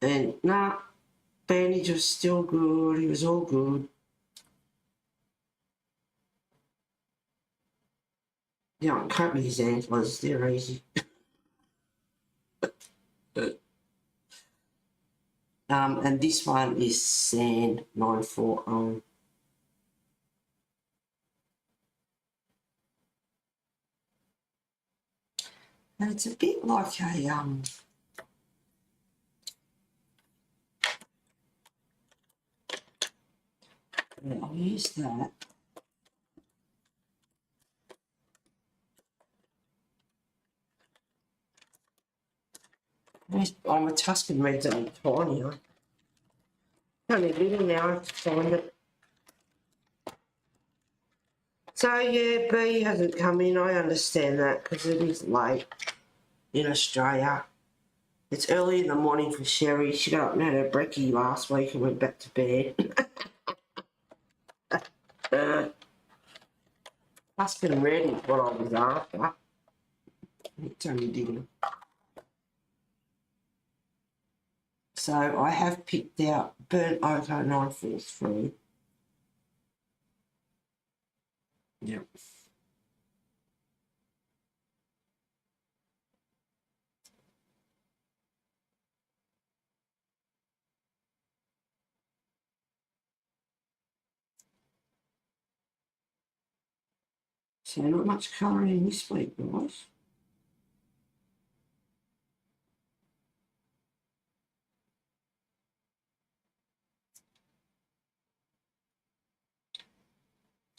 And nah, bandage was still good, he was all good. Yeah, I cut me his antlers, they're easy. And this one is Sand 940. And it's a bit like a Yeah, I'll use that. Oh, my Tuscan reds are tiny. Only little now, I have to find it. So yeah, B hasn't come in. I understand that because it is late in Australia. It's early in the morning for Sherry. She got up and had her brekkie last week and went back to bed. Tuscan red is what I was after. It's only didn't. So I have picked out Burnt Oak 0943. Yep. So not much colouring this week, guys.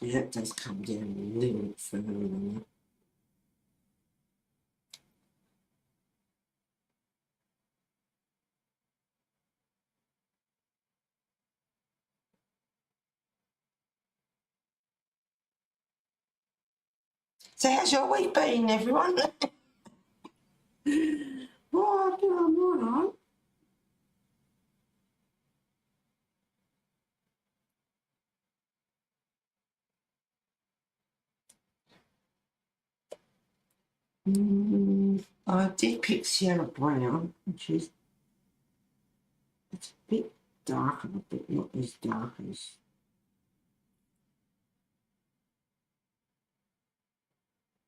Yeah, it does come down a little bit further than that. So how's your week been, everyone? Oh, I'm doing all right. I did pick Sienna Brown, which is it's a bit darker, but not as dark as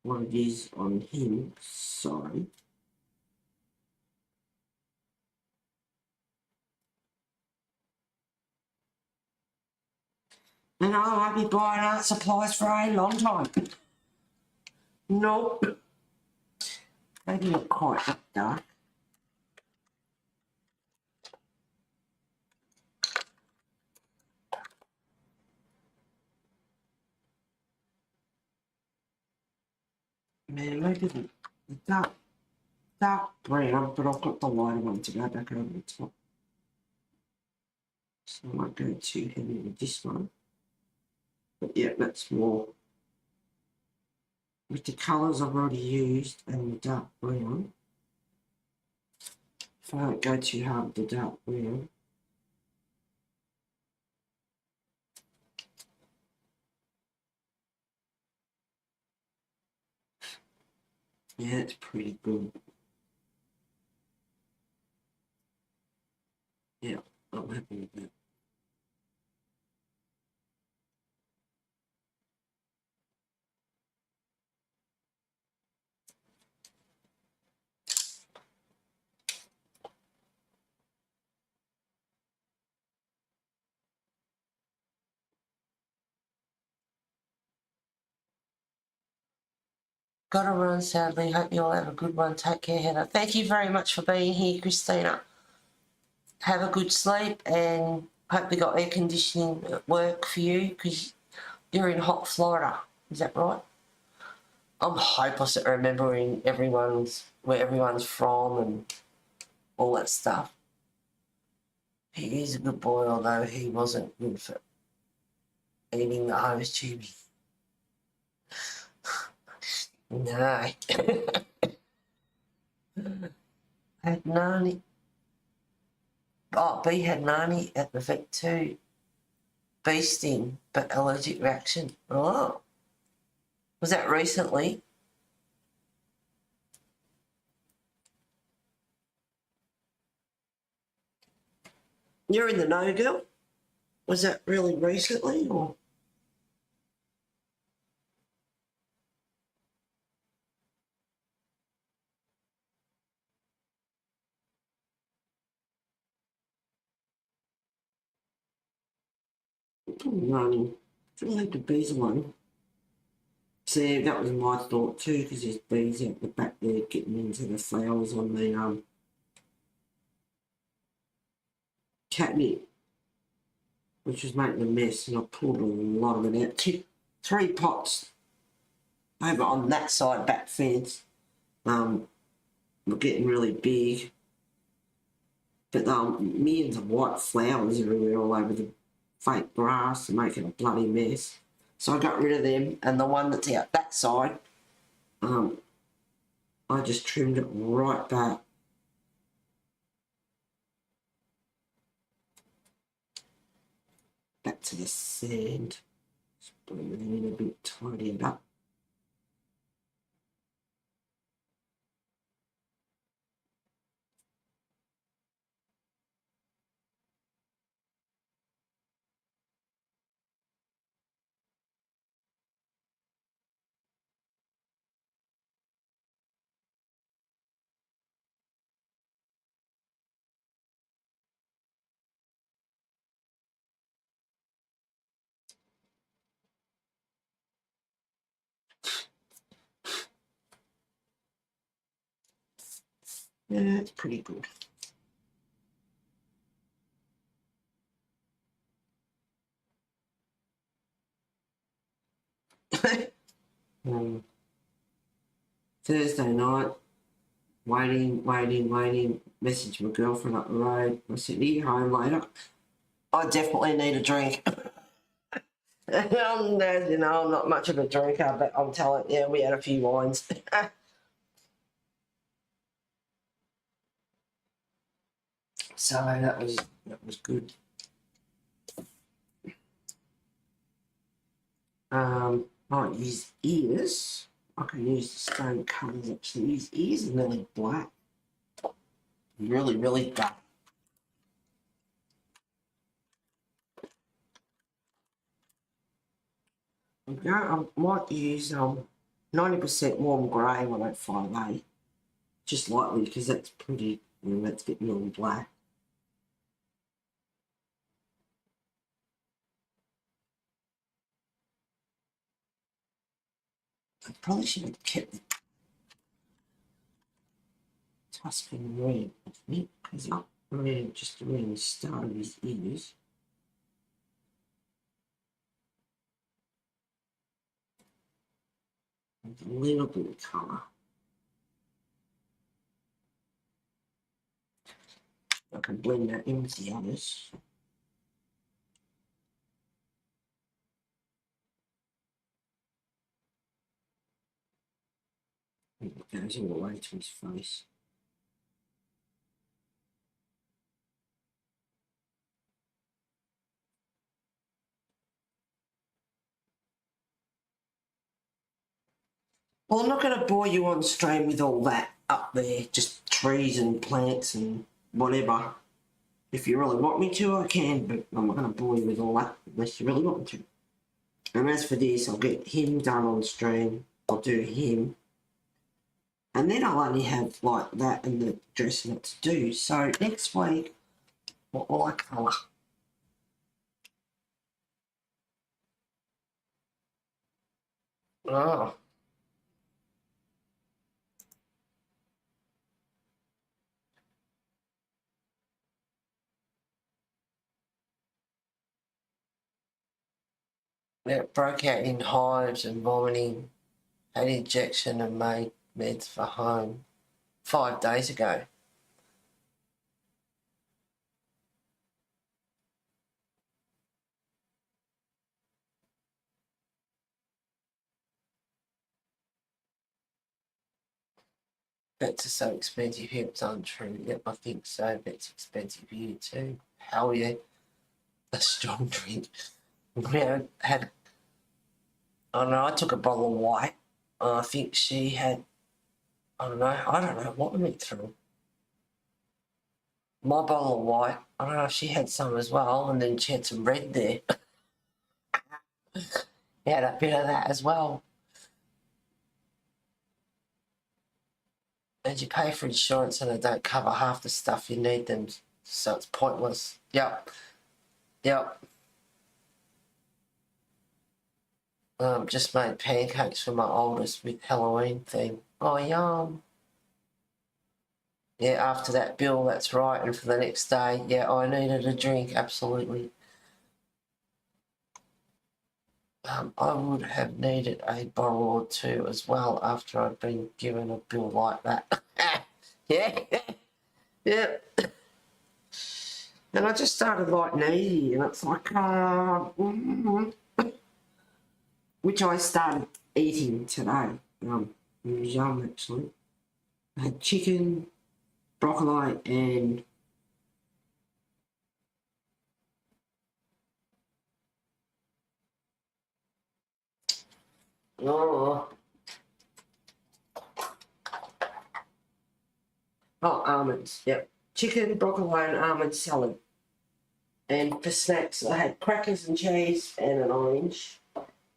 what it is on him. Sorry. And I might be buying art supplies for a long time. Nope. Maybe not quite that dark. Man, maybe the dark brown, but I've got the lighter one to go back over the top. So I might go too heavy with this one. But yeah, that's more with the colours I've already used and the dark brown. If I don't go too hard with the dark brown. Yeah, that's pretty good. Yeah, I'm happy with that. Gotta run, sadly. Hope you all have a good one. Take care, Heather. Thank you very much for being here, Christina. Have a good sleep and hope we got air conditioning at work for you because you're in hot Florida. Is that right? I'm hopeless at remembering where everyone's from and all that stuff. He is a good boy, although he wasn't good for eating the hose tubing. No. Had Nani. Oh, B had Nani at the vet too. Bee sting, but allergic reaction. Oh. Was that recently? You're in the know, girl? Was that really recently or? Didn't like the bees one. See, that was my thought too, because there's bees out the back there getting into the flowers on the catnip. which was making a mess, and I pulled a lot of it out. 3 pots over on that side back fence were getting really big, but millions of white flowers everywhere all over the fake grass and making a bloody mess. So I got rid of them, and the one that's out that side, I just trimmed it right back. Back to the sand. Just bring it in a bit, tidy it up. Yeah, it's pretty good. Thursday night, waiting, message my girlfriend up the road. I said, are you home later? I definitely need a drink. As you know, I'm not much of a drinker, but I'm telling you, we had a few wines. So that was good. Might use ears. I can use the stone colours actually. Use ears are nearly black. Really, really dark. I might use 90% warm grey 105A. Just lightly, because that's pretty, that's getting all black. I probably should have kept the Tuscan red with me, because it's red just around the start of his ears. With a little bit of colour. I can blend that in with the others. It goes all the way to his face. Well, I'm not going to bore you on stream with all that up there, just trees and plants and whatever. If you really want me to, I can, but I'm not going to bore you with all that unless you really want me to. And as for this, I'll get him done on stream. I'll do him. And then I'll only have like that and the dressing up to do. So next week, what will I colour? Oh. It broke out in hives and vomiting, had injection and made meds for home 5 days ago. Bets are so expensive here, it's untrue. Yep, I think so. Bets expensive here too. Hell yeah. A strong drink. We had, I don't know, I took a bottle of white. I think she had, I don't know what we went through. My bottle of white, I don't know if she had some as well, and then she had some red there. We had a bit of that as well. And you pay for insurance and they don't cover half the stuff you need them, so it's pointless. Yep. Just made pancakes for my oldest with Halloween theme. Oh, yum. Yeah, after that bill, that's right. And for the next day, yeah, I needed a drink, absolutely. I would have needed a bottle or two as well after I'd been given a bill like that. Yeah, yeah. And I just started light and easy, and it's like, which I started eating today. It was yum actually. I had chicken, broccoli, and oh, almonds. Yep, chicken, broccoli, and almond salad. And for snacks, I had crackers and cheese and an orange.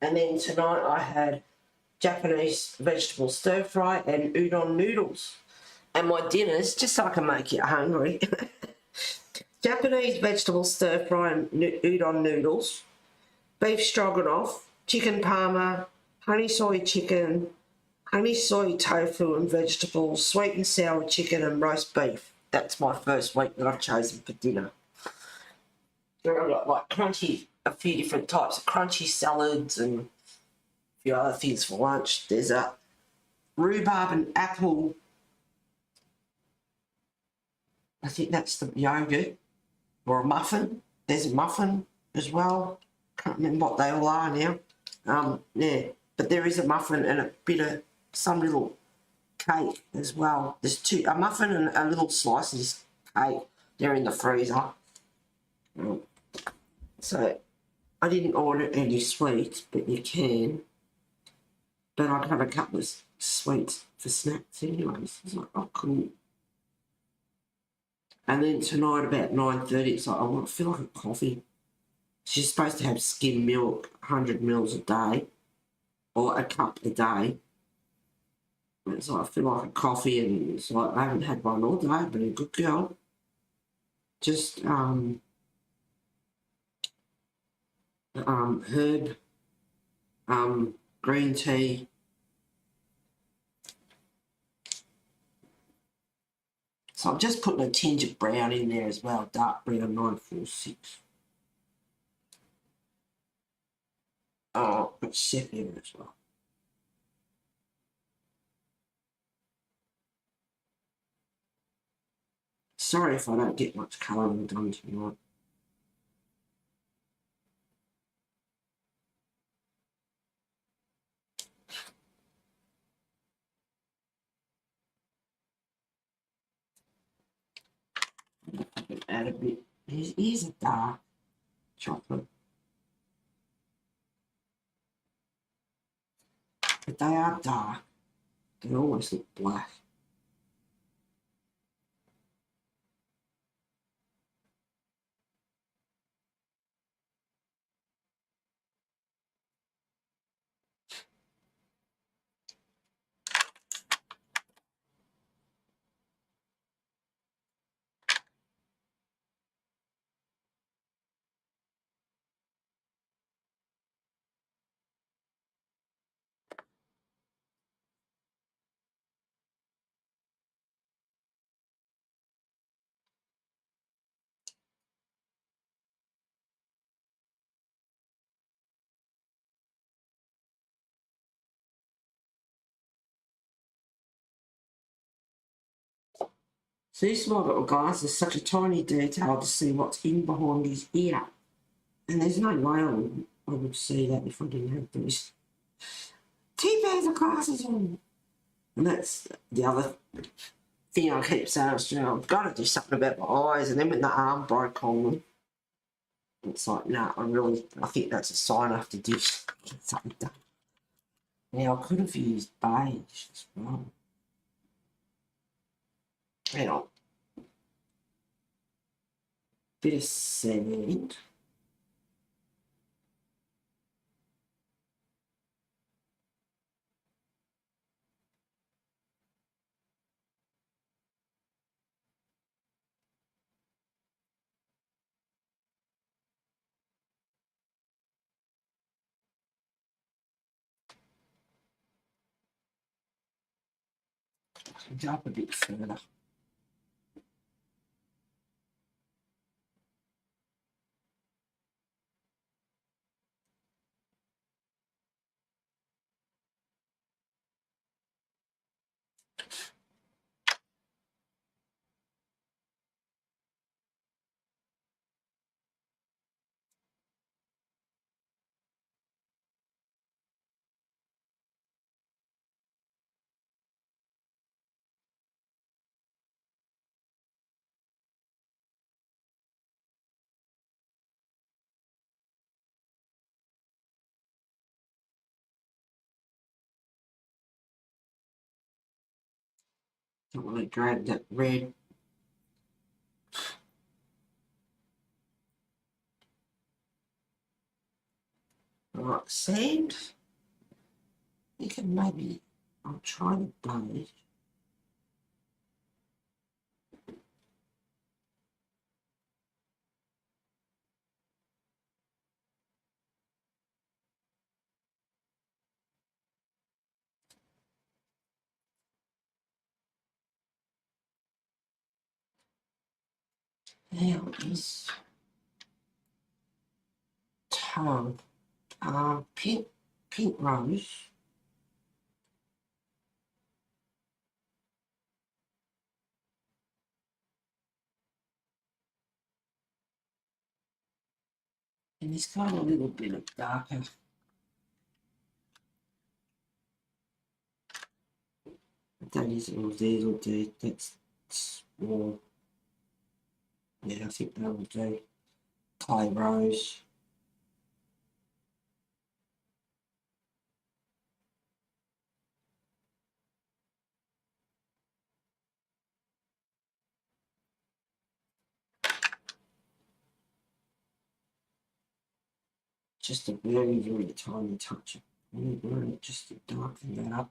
And then tonight I had Japanese vegetable stir fry and udon noodles. And my dinners, just so I can make you hungry, Japanese vegetable stir fry and udon noodles, beef stroganoff, chicken parma, honey soy chicken, honey soy tofu and vegetables, sweet and sour chicken and roast beef. That's my first week that I've chosen for dinner. I've got like crunchy, a few different types of crunchy salads and a few other things for lunch. There's a rhubarb and apple, I think that's the yogurt, or a muffin. There's a muffin as well. Can't remember what they all are now. Yeah, but there is a muffin and a bit of some little cake as well. There's a muffin and a little slice of this cake. They're in the freezer. So I didn't order any sweets, but you can. But I'd have a couple of sweets for snacks anyways. It's like, oh, cool. And then tonight about 9:30, it's like, I feel like a coffee. She's supposed to have skim milk, 100 mils a day, or a cup a day. And it's like, I feel like a coffee, and it's like, I haven't had one all day, I've been a good girl. Just herb, green tea. So I'm just putting a tinge of brown in there as well, dark brown 946. Oh, put sepia as well. Sorry if I don't get much colouring done tonight. Add a bit. Here's a dark chocolate. But they are dark. They always look black. So this small little guy's is such a tiny detail to see what's in behind his ear. And there's no way I would see that if I didn't have these 2 pairs of glasses on. And that's the other thing I keep saying, I've got to do something about my eyes. And then when the arm broke on them, it's like, no, I think that's a sign I have to do something done. Now, I could have used beige as well. Hang on. Bit of sand. Go up a bit further. Don't want to grab that red. Right, sand. You can maybe, I'll try the beige. Now is tongue. Pink rose. And it's got a little bit of darker. That is all these will do. That's more. Yeah, I think that will do. Clay rose. Just a very, very tiny touch of red, just to darken that up.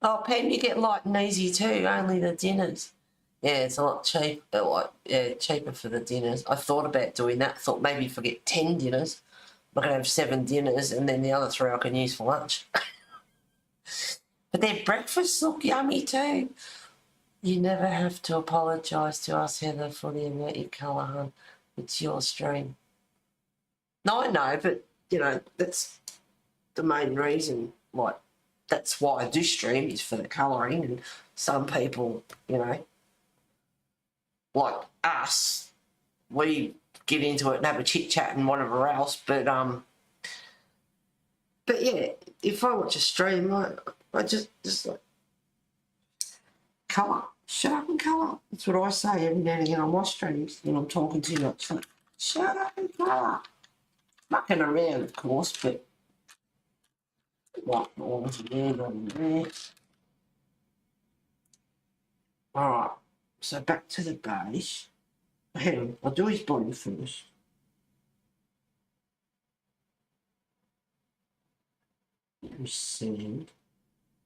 Oh, Pam, you get light and easy too, only the dinners. Yeah, it's a lot cheaper, cheaper for the dinners. I thought about doing that. Thought maybe if I get 10 dinners, I'm going to have 7 dinners and then the other 3 I can use for lunch. But their breakfasts look yummy too. You never have to apologise to us, Heather, for the amount you colour, hon. It's your stream. No, I know, but, you know, that's the main reason, like, that's why I do stream, is for the colouring. And some people, you know, like us, we get into it and have a chit chat and whatever else. But yeah, if I watch a stream, I just like colour. Shut up and colour. That's what I say every now and again on my streams when I'm talking to you. It's like, shut up and colour. Mucking around, of course, but what orange there, not in there. Alright, so back to the beige. Hang on, I'll do his body first. His sand.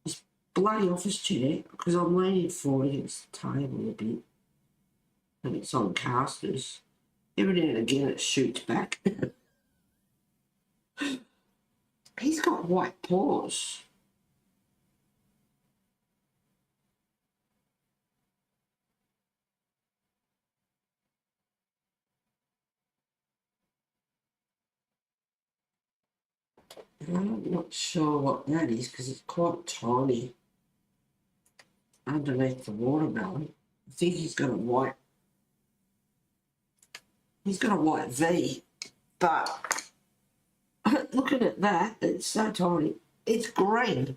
His bloody office chair, because I'm leaning forward against the table a bit. And it's on casters. Every now and again it shoots back. He's got white paws. I'm not sure what that is because it's quite tiny underneath the watermelon. I think he's got a white V, but looking at that, it's so tiny. It's green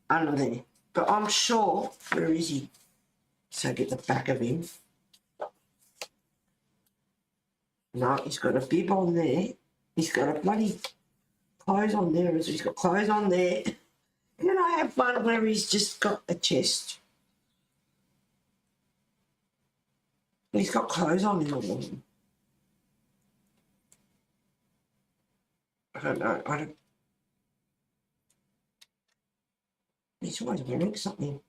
under there, but I'm sure, where is he? So get the back of him. No, he's got a bib on there. He's got a bloody clothes on there. He's got clothes on there. Then I have one where he's just got a chest. He's got clothes on in all of them. I don't know. He's always wearing something.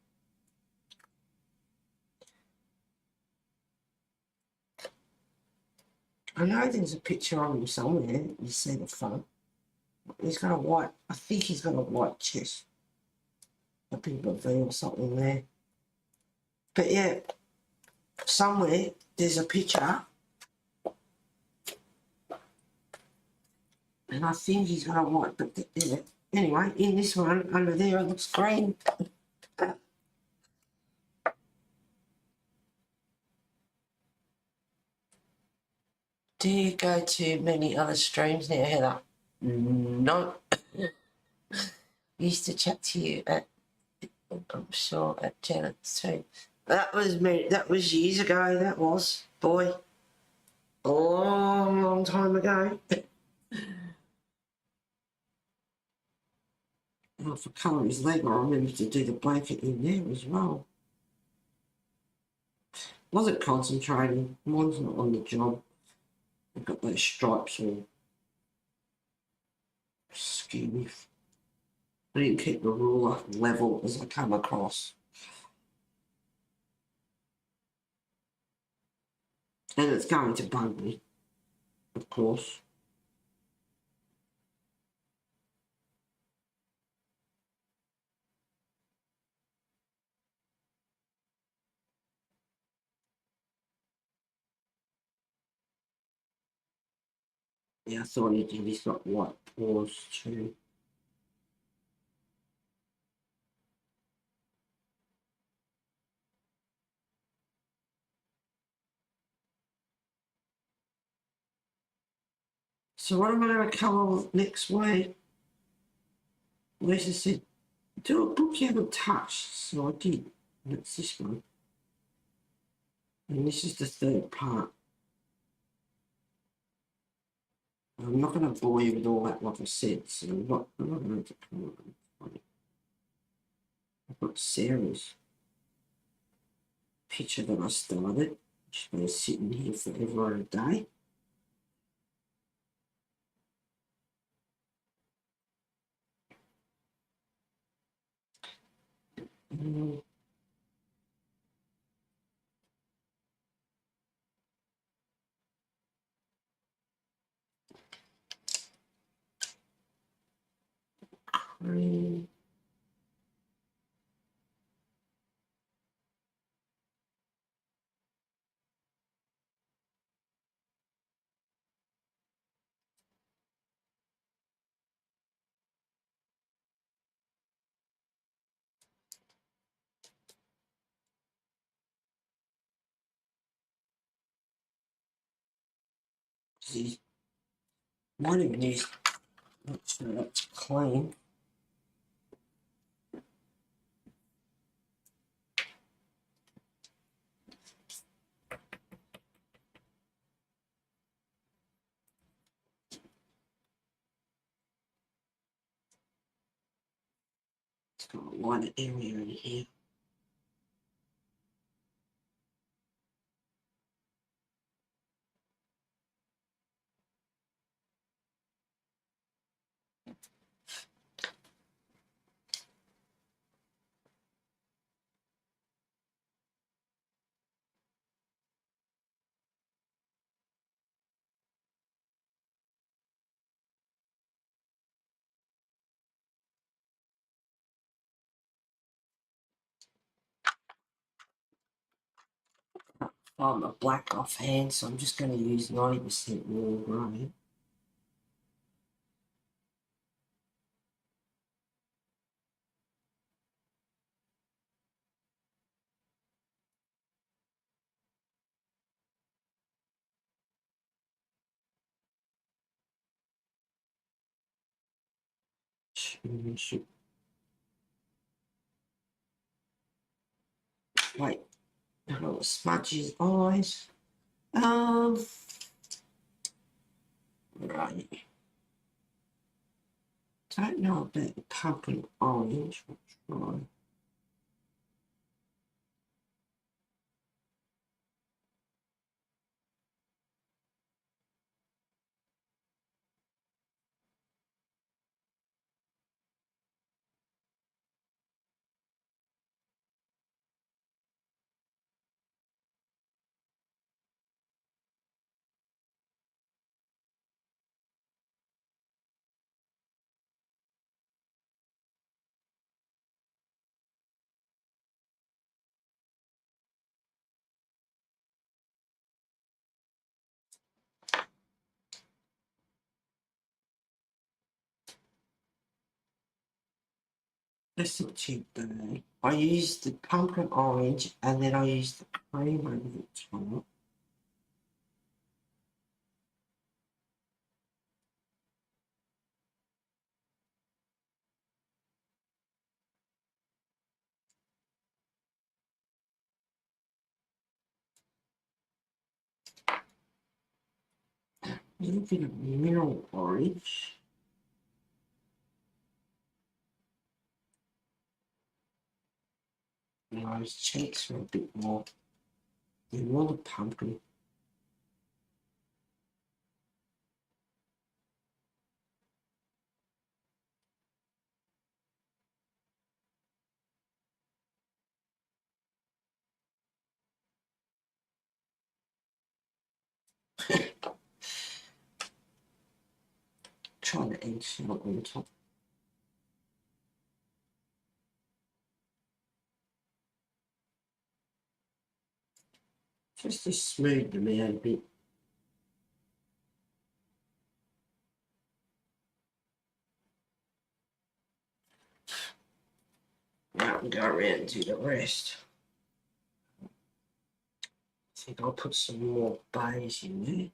I know there's a picture of him somewhere. You see the front. He's got a white, I think he's got a white chest. A bit of a V or something there. But yeah, somewhere there's a picture. And I think he's got a white, but yeah. Anyway, in this one, under there, it looks green. Do you go to many other streams now, Heather? No. Used to chat to you at, I'm sure, at Janet's too. That was me. That was years ago. That was, boy, a long, long time ago. Oh, for colour his leg, I remember to do the blanket in there as well. Wasn't concentrating. Mine's not on the job. I've got those stripes all skinny. I didn't keep the ruler level as I come across. And it's going to bug me, of course. Yeah, I thought he did. He's got white paws too. So what am I going to colour next week? Lisa said, do a book you haven't touched. So I did. And it's this one. And this is the third part. I'm not going to bore you with all that, like I said. So I'm not going to colour them. I've got Sarah's picture that I started. She's been sitting here forever and a day. Cream. See, might even use, make sure that's clean. It's got a wider area in here. I'm a black offhand, so I'm just going to use 90% raw grey. Wait, I've got to smudge his eyes. Right. Don't know about the pumpkin orange. We'll try. That's not cheap though. I used the pumpkin orange and then I used the cream over the top. A little bit of mineral orange. And those cheeks are a bit more, they're more the pumpkin. Try the eggshell on top. Just to smooth them out a bit. Now I can go around and do the rest. I think I'll put some more beige in there.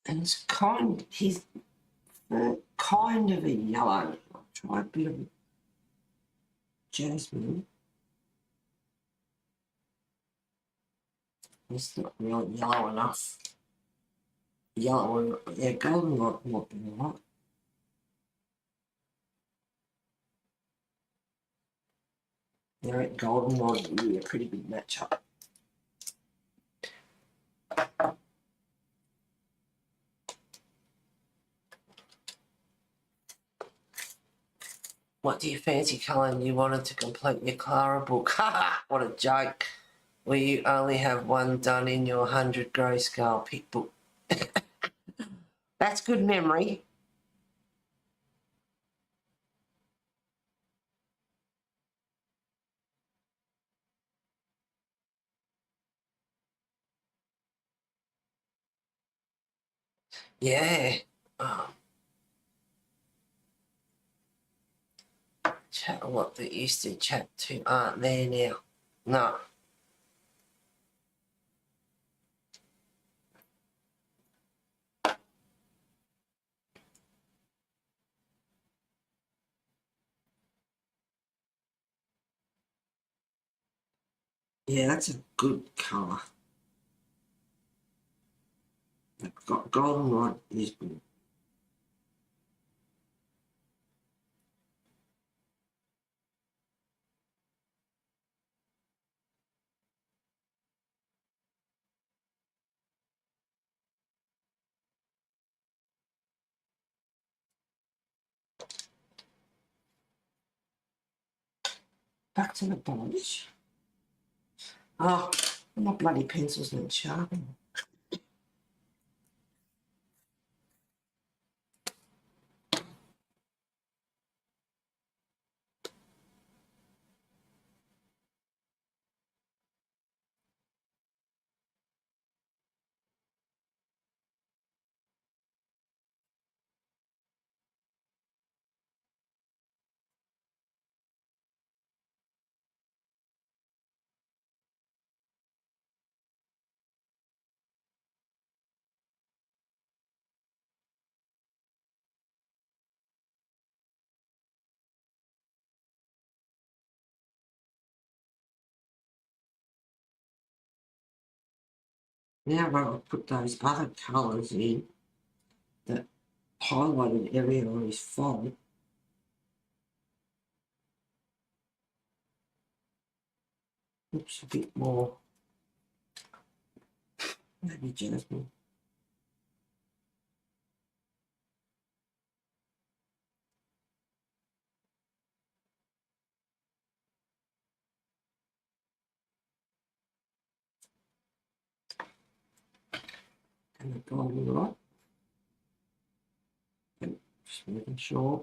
And it's he's kind of a yellow. I'll try a bit of jasmine. It's not really yellow enough. Yellow, yeah, goldenrod might be all right. Yeah, goldenrod would be a pretty good matchup. What do you fancy colouring you wanted to complete your Clara book? Ha! What a joke. Well, you only have one done in your 100 grayscale pick book. That's good memory. Yeah. Oh. Chat a lot that used to chat to aren't there now. No. Yeah, that's a good colour. Goldenrod is good. Back to the polish. Oh, my bloody pencil's not sharpened. Now I'll put those other colours in that highlighted area on his fold. Looks a bit more, maybe jasmine. And the goldenrod. And just making sure.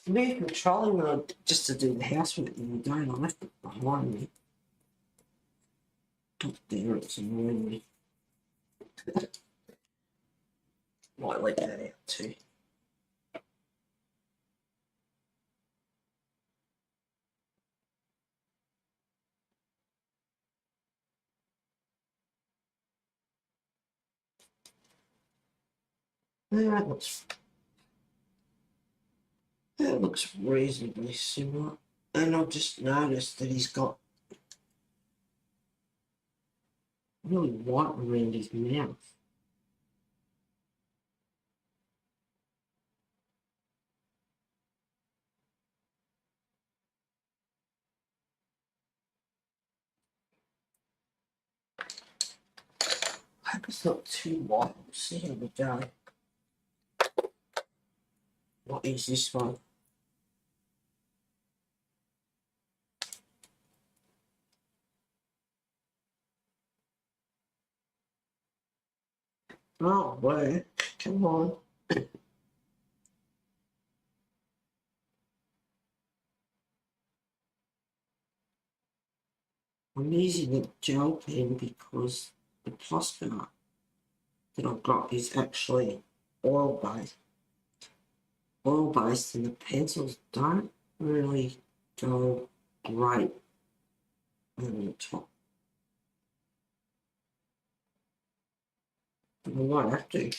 Moved my trolley when I just to do the housework the other day, and I left it behind me. Up there, it's annoying me. Might let that out too. That looks reasonably similar. And I've just noticed that he's got really white around his mouth. I hope it's not too white. We'll see how we go. What is this one? Oh, work. Come on. I'm using a gel pen because the Posca that I've got is actually oil-based. Oil-based, and the pencils don't really go great on the top. I might have to.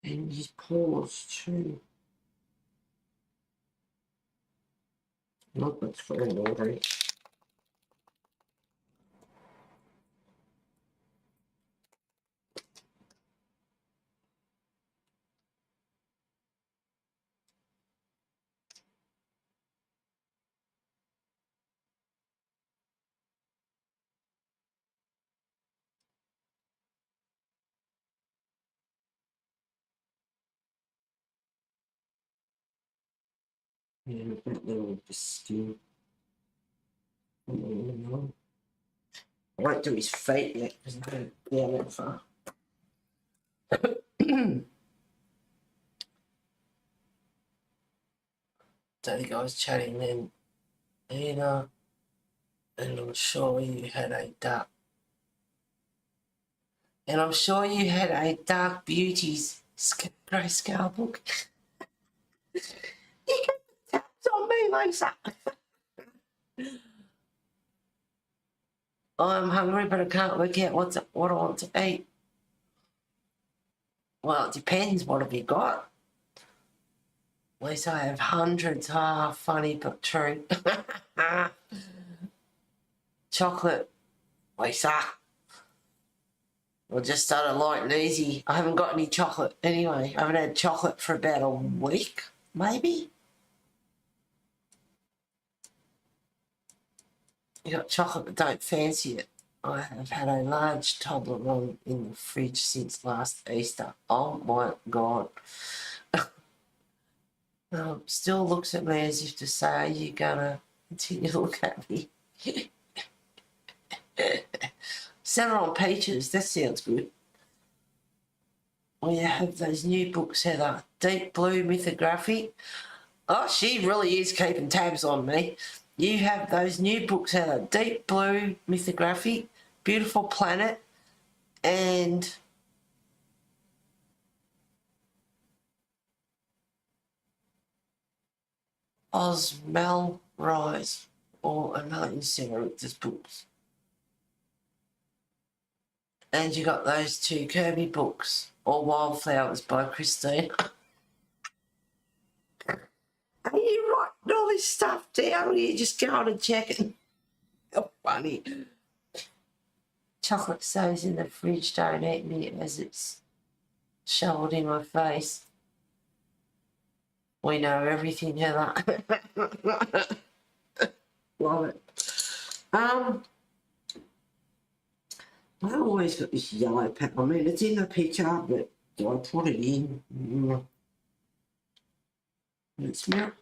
And his paws too. Not much for laundry. Yeah, that little skin. I won't do his feet yet because I haven't gone that far. So the guy was chatting then, and I'm sure you had a dark. And I'm sure you had a Dark Beauties grey scale book. You get the taps on me, Lisa. I'm hungry, but I can't work out what I want to eat. Well, it depends. What have you got? Lisa, I have hundreds. Ah, funny but true. Chocolate, Lisa. We'll just start it light and easy. I haven't got any chocolate anyway. I haven't had chocolate for about a week, maybe. You got chocolate but don't fancy it. I have had a large Toblerone in the fridge since last Easter. Oh my God. Still looks at me as if to say, are you gonna continue to look at me? Center on peaches, that sounds good. Oh, you have those new books, Heather. Deep Blue Mythography. Oh, she really is keeping tabs on me. You have those new books, Heather. Deep Blue Mythography, Beautiful Planet, and Osmel Rise, or another Sarah Richter's books. And you got those two Kirby books, All Wildflowers by Christine. Are you writing all this stuff down, or are you just going and checking? How funny. Chocolate stays in the fridge, don't eat me as it's shoveled in my face. We know everything, Heather. Love it. I always got this yellow pepper. I mean, it's in the picture, but do I put it in? It smells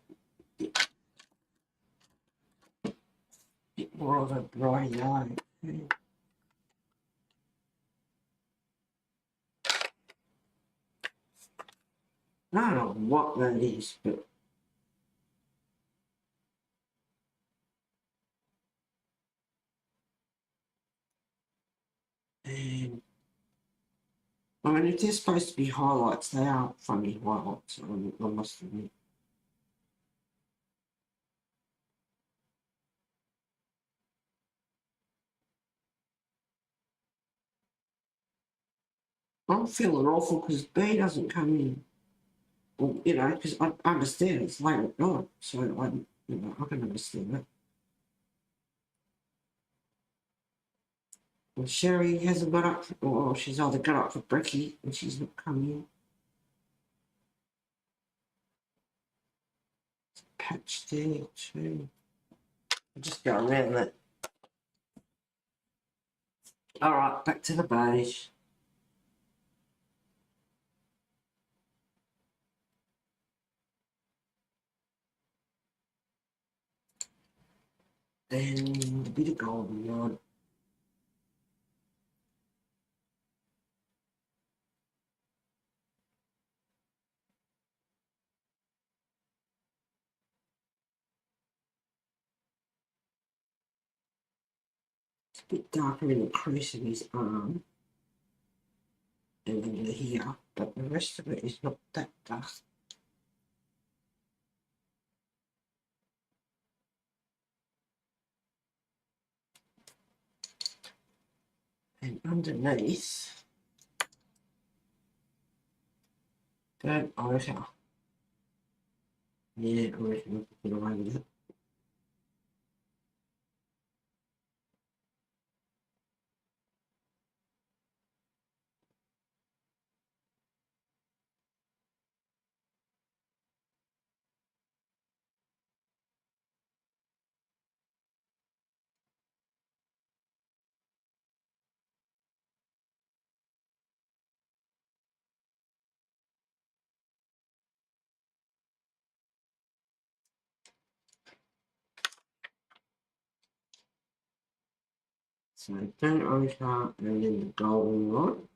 a bit more of a bright yellow. I don't know what that is, but and I mean, if they're supposed to be highlights, they are funny highlights, I must admit. I'm feeling awful because B doesn't come in. Well, you know, because I understand it's late at night, so I can understand that. And Sherry hasn't got up, or she's either got up for brekkie and she's not come in. Patch there too. I'll just go around that. All right, back to the beige. And a bit of golden yarn. It's a bit darker in the crease of his arm and under here, but the rest of it is not that dark. And underneath, burnt ochre. Yeah, I reckon I can get away with it. So burnt ochre and then the golden one.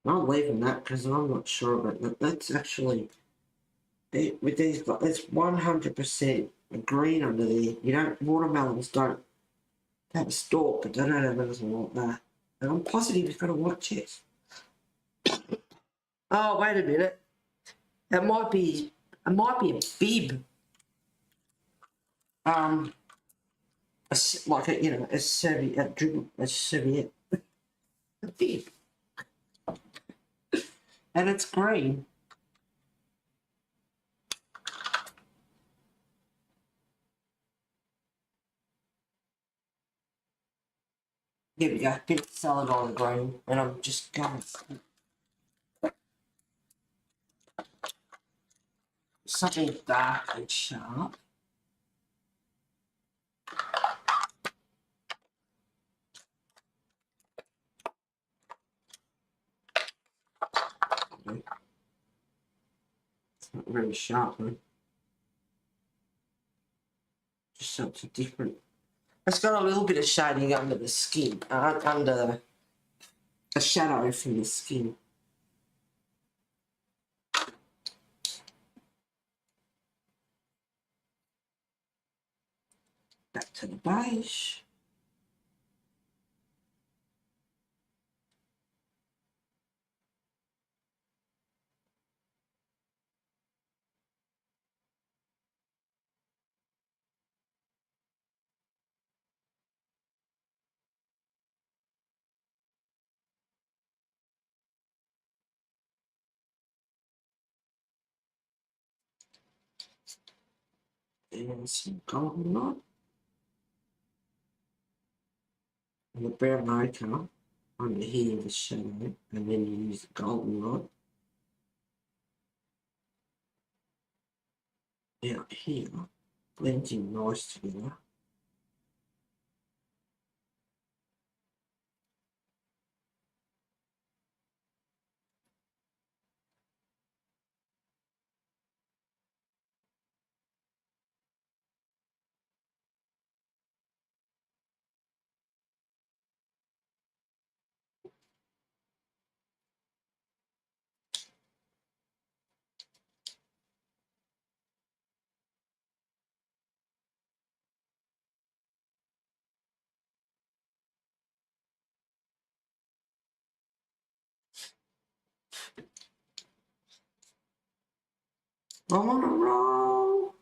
I'm leaving that because I'm not sure about that. That's actually, with these, it's 100% green under there. You don't, watermelons don't have a stalk, but they don't have anything like that. And I'm positive it's got a white chest. Oh, wait a minute. It might be a bib. Like a, a serviette, a serviette. A bib. And it's green. There we go, bit of salad on green, and I'm just going something dark and sharp. It's not really sharp though. Just something different. It's got a little bit of shading under the skin, under a shadow from the skin. Back to the beige. and some goldenrod. And the brown ochre under here, the shadow, and then you use the goldenrod out here, blending nice together. I'm on a roll.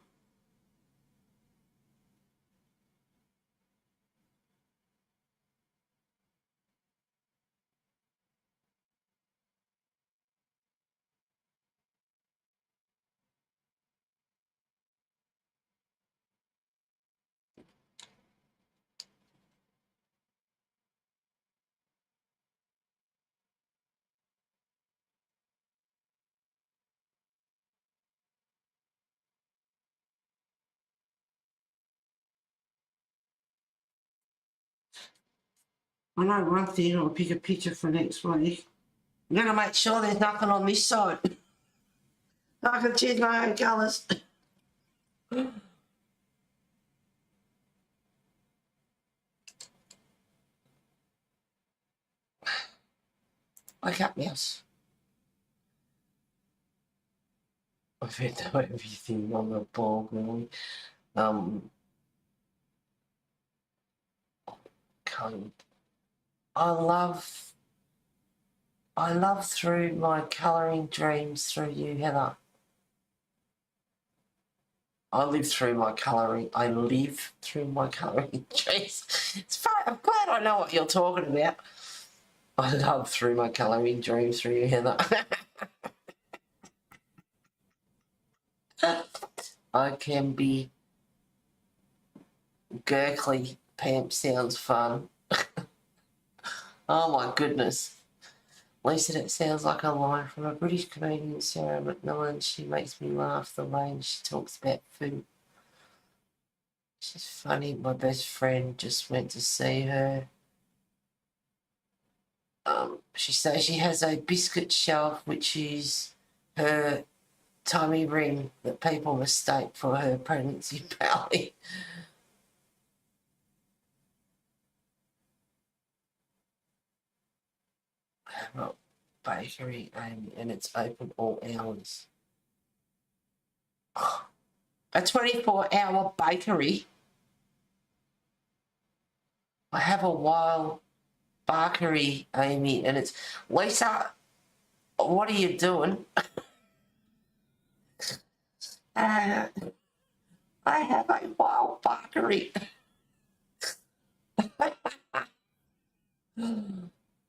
I know one thing, I'll pick a picture for next week. I'm going to make sure there's nothing on this side. I can choose my own colours. Wake up, mouse. I've had to have everything on the ball, really. Can't. I love through my colouring dreams through you, Heather. I live through my colouring. I live through my colouring dreams. It's fun. I'm glad I know what you're talking about. I love through my colouring dreams through you, Heather. I can be gurgly. Pamp sounds fun. Oh my goodness. Lisa, that sounds like a line from a British comedian, Sarah McMillan. She makes me laugh the way she talks about food. She's funny. My best friend just went to see her. She says she has a biscuit shelf, which is her tummy ring that people mistake for her pregnancy belly. I have a bakery, and it's open all hours. Oh, a 24-hour bakery. I have a wild bakery, Amy, and it's Lisa. What are you doing? I have a wild bakery.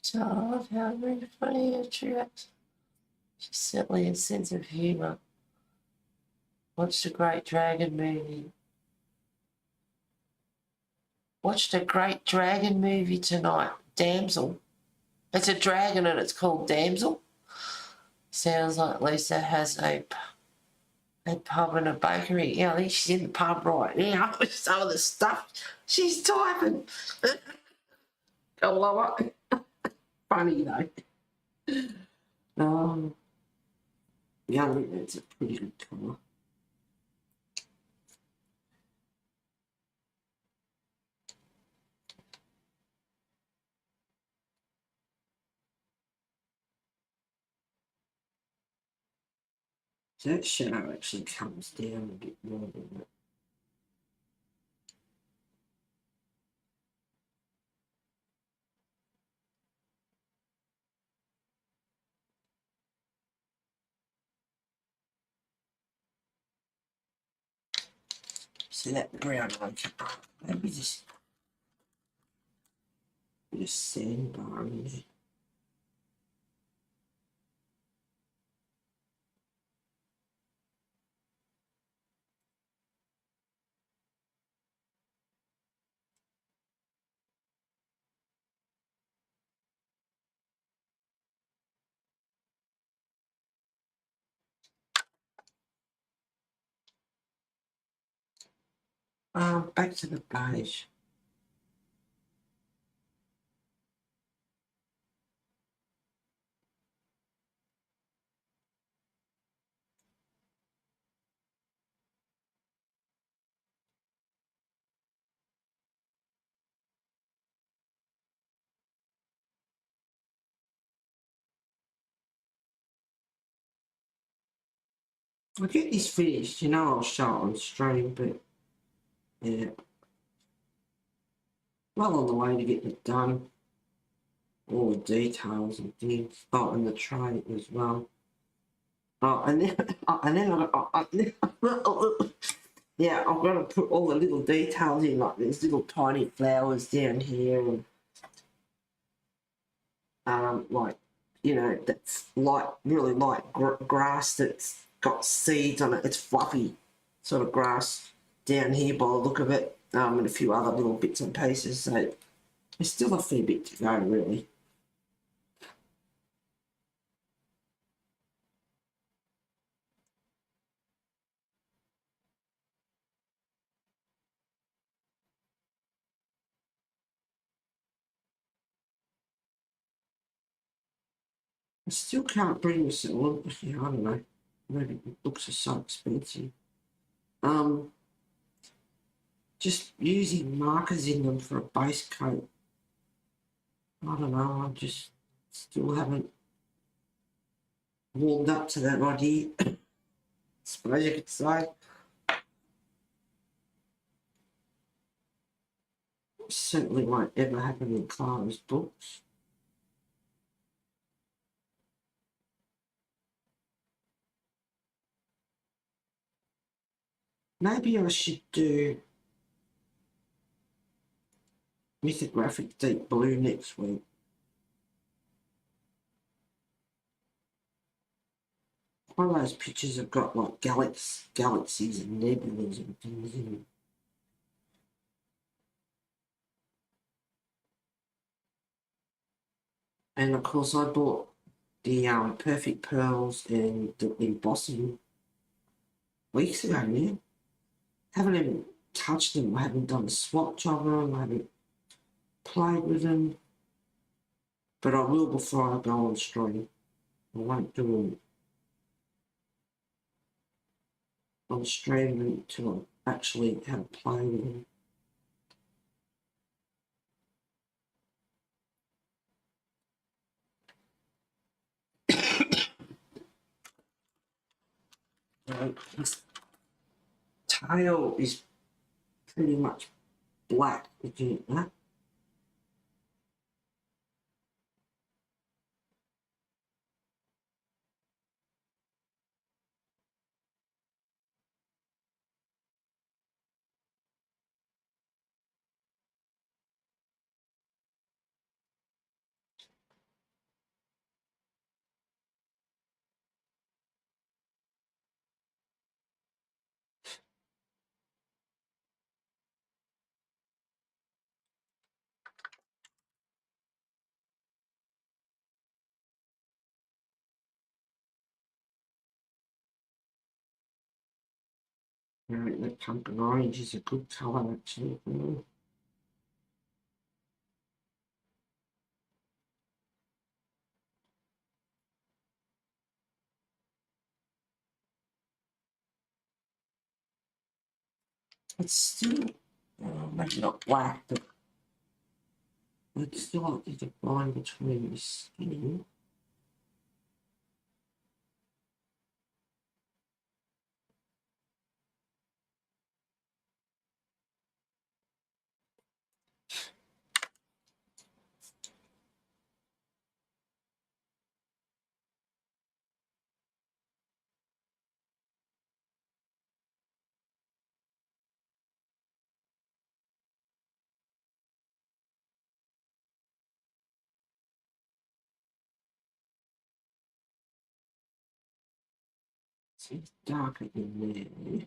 Child, how very funny and true. She's certainly a sense of humour. Watched a great dragon movie. Watched a great dragon movie tonight. Damsel. It's a dragon and it's called Damsel. Sounds like Lisa has a pub and a bakery. Yeah, I think she's in the pub right now with some of the stuff she's typing. Go lower. Funny though. Yeah, I think that's a pretty good colour. So that shadow actually comes down a bit more than that. See that brown one? Maybe just put a sandbar in there. Back to the beige. I'll get this finished, you know I'll show it on stream, but yeah. Well on the way to getting it done. All the details and things. Oh, and the tray as well. Oh, and then, yeah, I've got to put all the little details in, like there's little tiny flowers down here, and like, you know, that's light, really light grass that's got seeds on it. It's fluffy sort of grass down here by the look of it, and a few other little bits and pieces. So there's still a fair bit to go, really. I still can't bring myself, I don't know, maybe books are so expensive. Just using markers in them for a base coat. I don't know, I just still haven't warmed up to that idea, I suppose you could say. Certainly won't ever happen in Clara's books. Maybe I should do Mythographic Deep Blue next week. One of those pictures have got like galaxies and nebulas and things in them. And of course I bought the Perfect Pearls and the embossing weeks ago now. Haven't even touched them. I haven't done a swatch of them. I haven't played with them. But I will before I go on stream. I won't do them on stream until I actually have a play with them. His tail is pretty much black, did you know that? Right, that pumpkin orange is a good colour actually. It's still, maybe not black, but it's still like there's a line between the skin. So it's darker in there.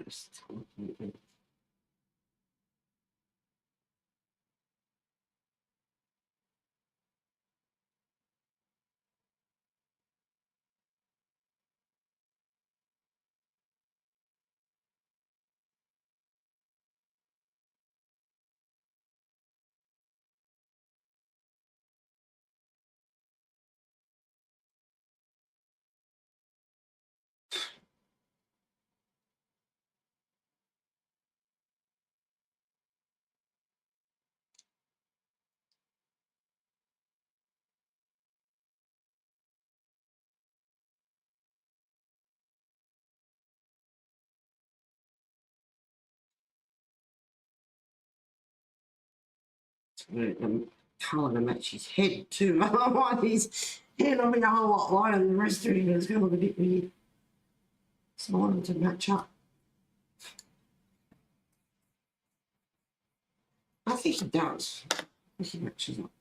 Just colour to match his head too. Otherwise his head will be a whole lot lighter than the rest of him. It's going to look a bit weird. So I want him to match up. I think he does. I think he matches up.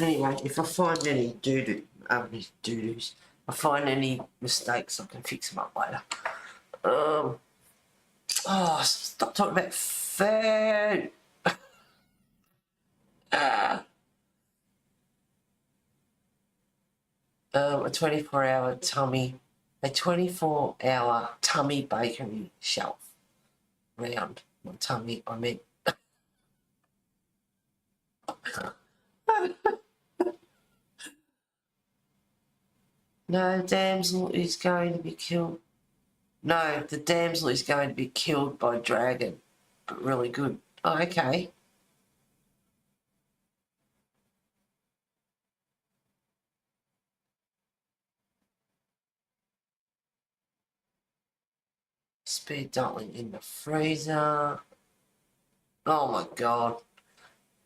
Anyway, if I find any doo-doos, I find any mistakes, I can fix them up later. Oh, stop talking about food. A 24-hour tummy bakery shelf. Round. Not tummy, I meant. No, damsel is going to be killed. No, the damsel is going to be killed by dragon. But really good. Oh, okay. Spare dumpling in the freezer. Oh my god.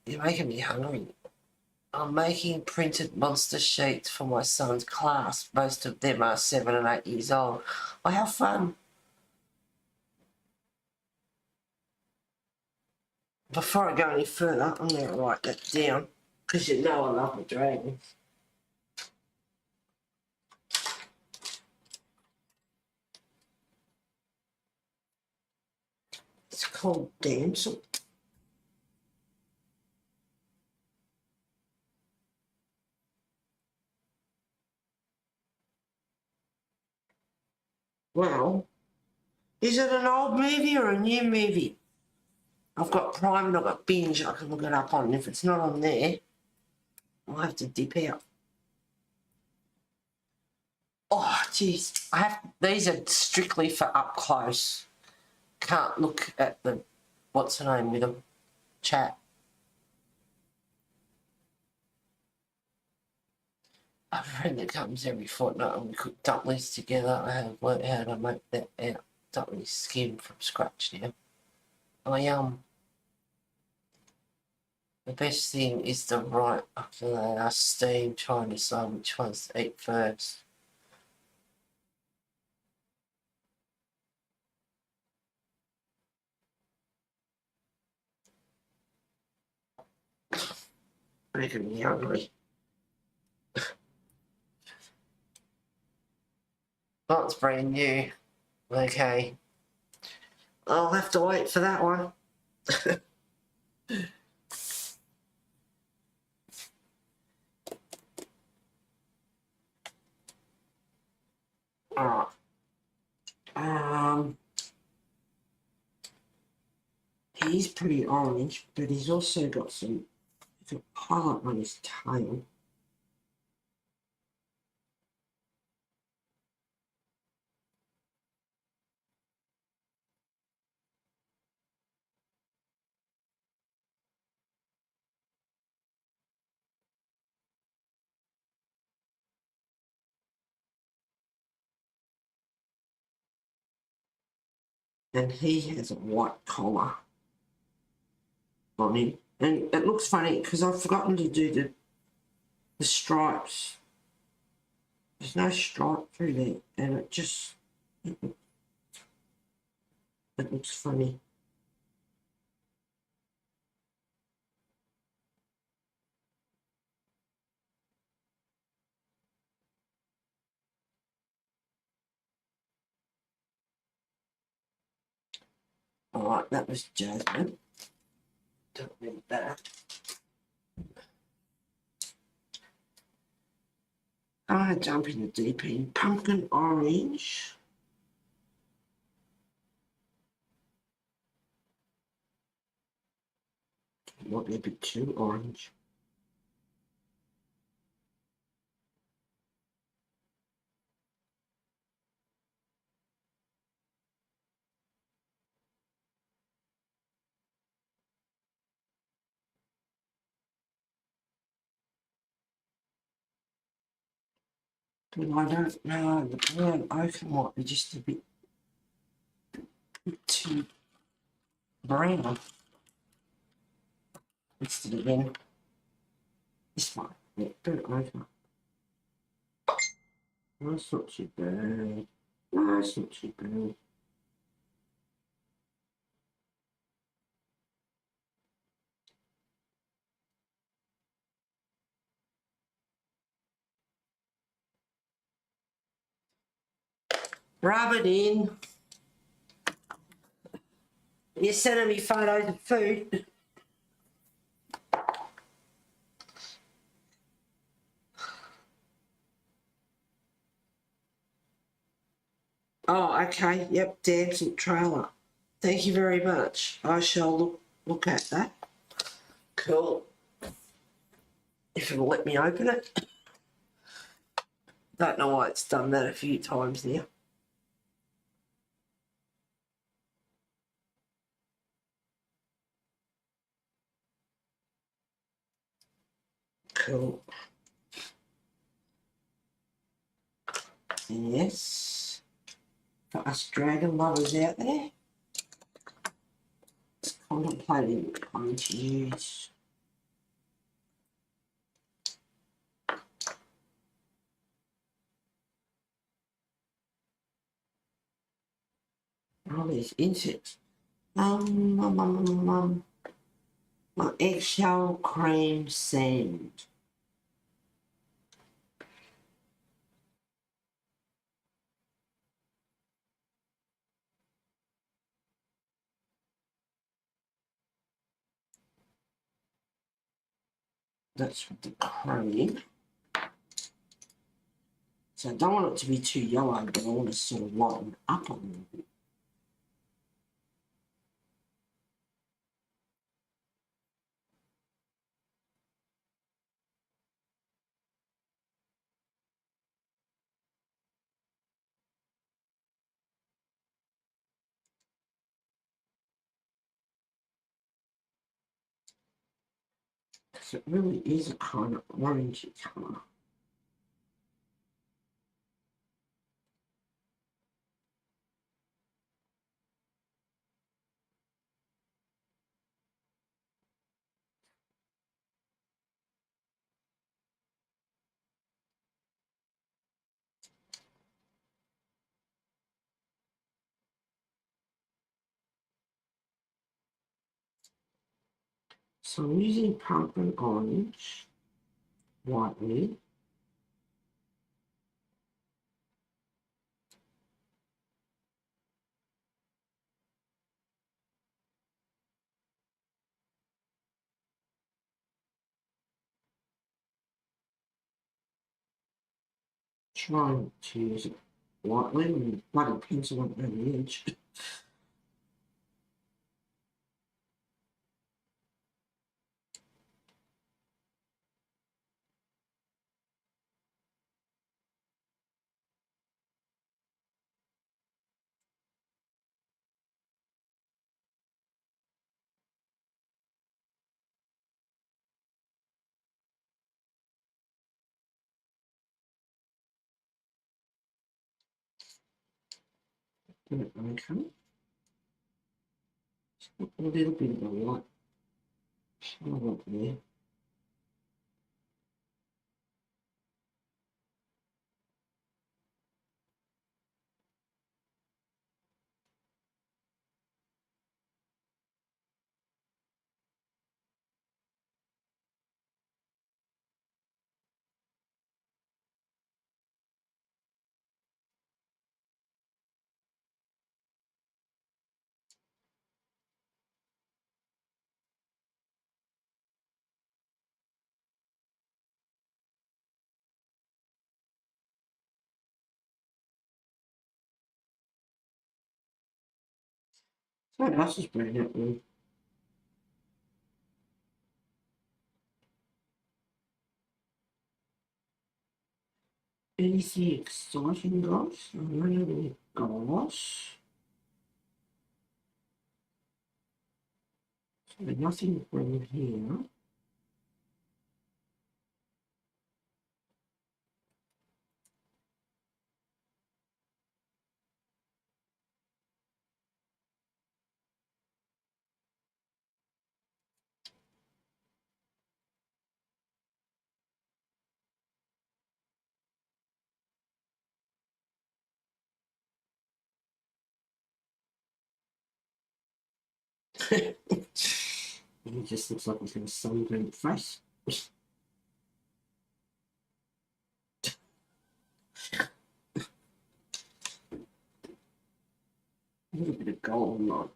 You're making me hungry. I'm making printed monster sheets for my son's class. Most of them are 7 and 8 years old. Oh, how fun. Before I go any further, I'm going to write that down. Because you know I love the dragons. It's called damsel. Well, is it an old movie or a new movie? I've got Prime and I've got Binge I can look it up on. And if it's not on there, I'll have to dip out. Oh, jeez. These are strictly for up close. Can't look at the, what's her name with them? Chat. I have a friend that comes every fortnight and we cook dumplings together. I have learnt how to make that out dumpling skin from scratch now. The best thing is the right after they are steamed, trying to decide which ones to eat first. Making me hungry. Oh, it's brand new. Okay. I'll have to wait for that one. Alright. He's pretty orange, but he's also got some highlight on his tail. And he has a white collar. on him. And it looks funny because I've forgotten to do the stripes. There's no stripe through there, and it looks funny. All right, that was Jasmine. Don't need that. I'm going to jump in the deep end. Pumpkin orange. Might be a bit too orange. But I don't know. The brown ochre might be just a bit too brown. Instead of then this one. Yeah, burnt ochre. No, it's not too bad. No, it's not too bad. Rub it in. You're sending me photos of food. Oh, okay. Yep, damsel trailer. Thank you very much. I shall look at that. Cool. If it'll let me open it. Don't know why it's done that a few times now. Cool. Yes. For us dragon lovers out there. It's contemplating what I'm going to use. Oh, these insects. My eggshell cream sand. That's with the cream. So I don't want it to be too yellow, but I want to sort of lighten up a little bit. Because it really is a kind of orangey colour. So I'm using pumpkin orange, lightly. Trying to use it lightly and bloody pencil on the edge. Okay. A little bit of a light Oh, yeah. What else is bringing up with? Anything exciting, guys? I don't have any gosh. So nothing from here. It just looks like he's got a sunburnt face. A little bit of gold on.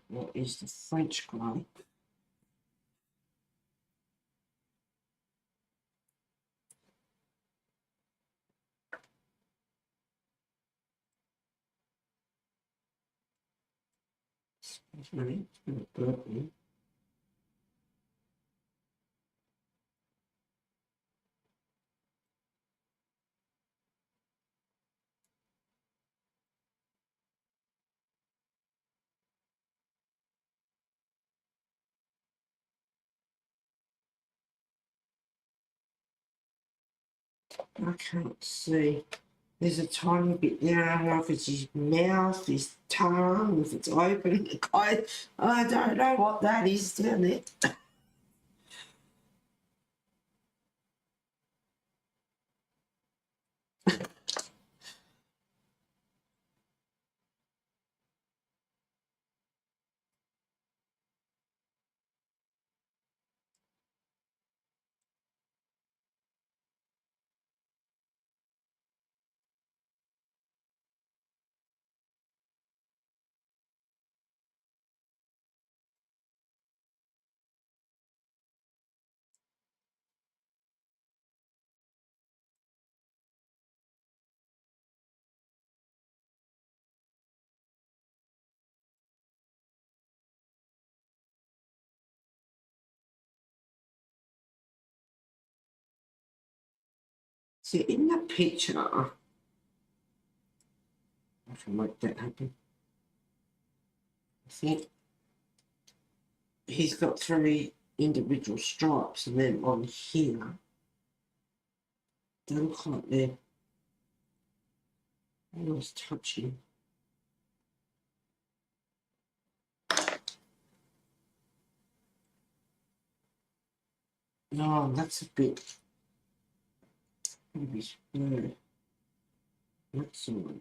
What is the French glow? It's really purple. I can't see. There's a tiny bit there. I don't know if it's his mouth, his tongue, if it's open. I don't know what that is down there. See, in the picture, I can make that happen. I think he's got 3 individual stripes, and then on here, they look like they're almost touching. No, that's a bit. Maybe no, that's all right.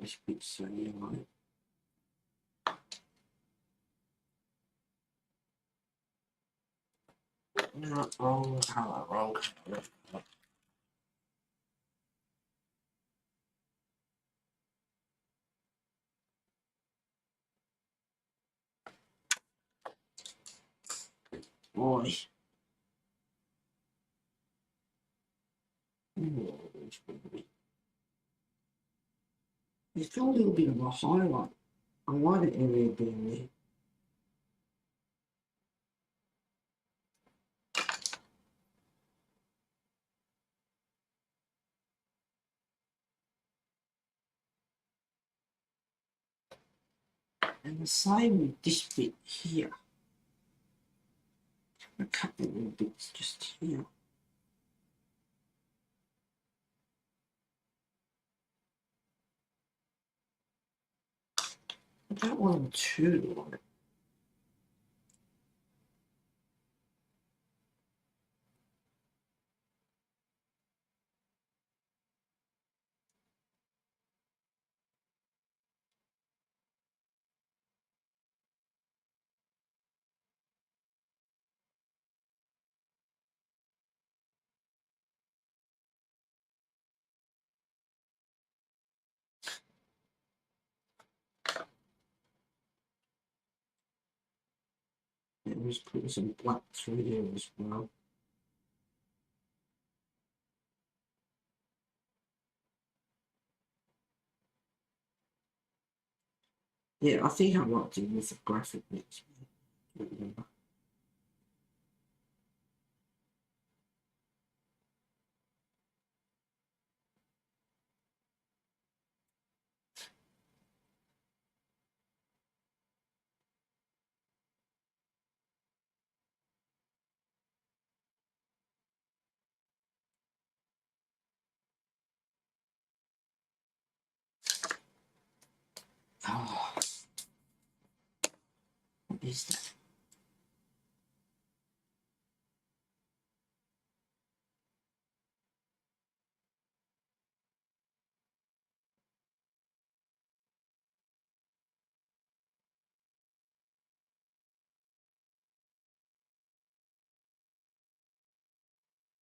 this bit's so yellow. No, wrong colour, wrong colour. Boy. There's got a little bit of a highlight. I like the area down there. And the same with this bit here. A couple of little bits just here. I don't want them too light. And just putting some black through there as well. Yeah, I think I might do with the graphic next week. Remember. Oh, what is that?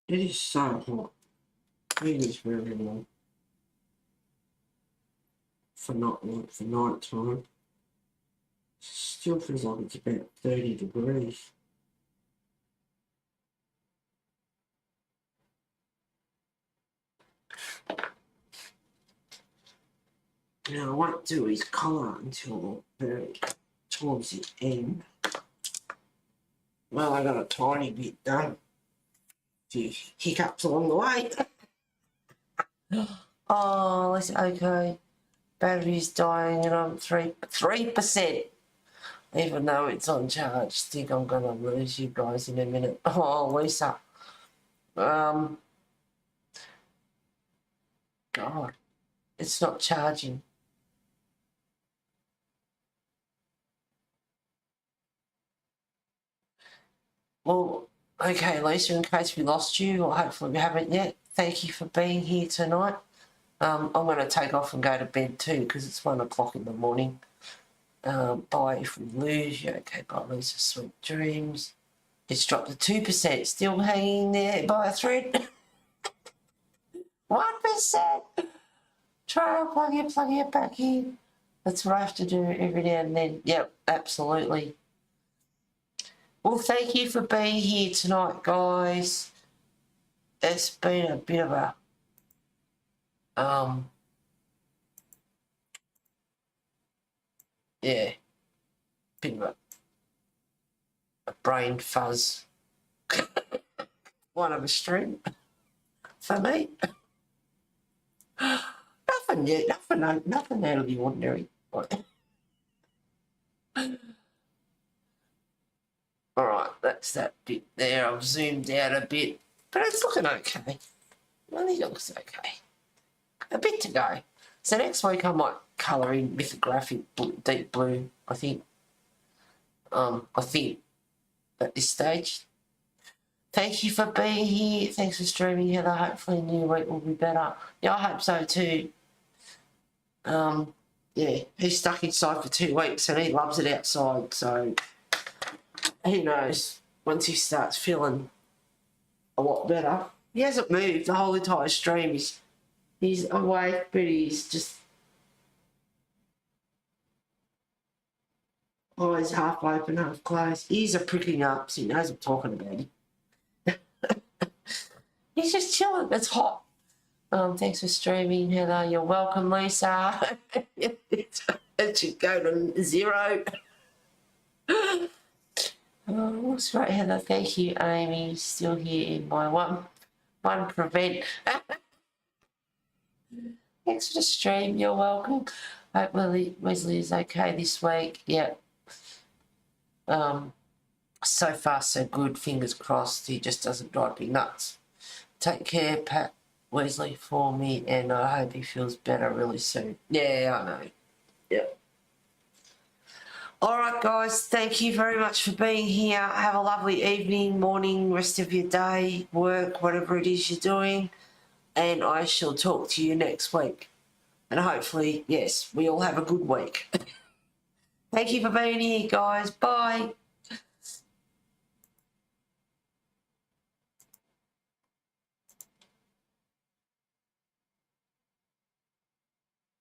It is so hot. It is very long. For night time. Still feels like it's about 30 degrees. Now I won't do his colour until very towards the end. Well, I got a tiny bit done. A few hiccups along the way. Oh, that's okay. Battery's dying and I'm 3%. Even though it's on charge, think I'm gonna lose you guys in a minute. Oh, Lisa. God, it's not charging. Well, okay, Lisa, in case we lost you, or hopefully we haven't yet, thank you for being here tonight. I'm going to take off and go to bed too because it's 1 o'clock in the morning. Bye if we lose you. Okay, bye, Lisa. Sweet dreams. It's dropped to 2%, still hanging there by a thread. 1%. Try to plug it back in. That's what I have to do every now and then. Yep, absolutely. Well, thank you for being here tonight, guys. It's been a bit of a yeah, bit of a brain fuzz. One of a stream for me. Nothing yet, nothing out of the ordinary. All right, that's that bit there. I've zoomed out a bit, but it's looking okay. Well, it looks okay. A bit to go. So next week I might colour in lithographic deep blue, I think. At this stage. Thank you for being here. Thanks for streaming, Heather. Hopefully new week will be better. Yeah, I hope so too. Yeah, he's stuck inside for 2 weeks and he loves it outside. So who knows, once he starts feeling a lot better. He hasn't moved the whole entire stream. He's awake, but he's just eyes half open, half closed. Ears are pricking up, so he knows I'm talking about him. He's just chilling. It's hot. Thanks for streaming, Heather. You're welcome, Lisa. It should go to 0. Oh, that's right, Heather. Thank you, Amy. Still here in my one prevent. Thanks for the stream. You're welcome. Hope Wesley is okay this week. Yeah. So far so good. Fingers crossed. He just doesn't drive me nuts. Take care, Pat Wesley, for me, and I hope he feels better really soon. Yeah, I know. Yep. All right, guys, thank you very much for being here. Have a lovely evening, morning, rest of your day, work, whatever it is you're doing, and I shall talk to you next week. And hopefully, yes, we all have a good week. Thank you for being here, guys. Bye.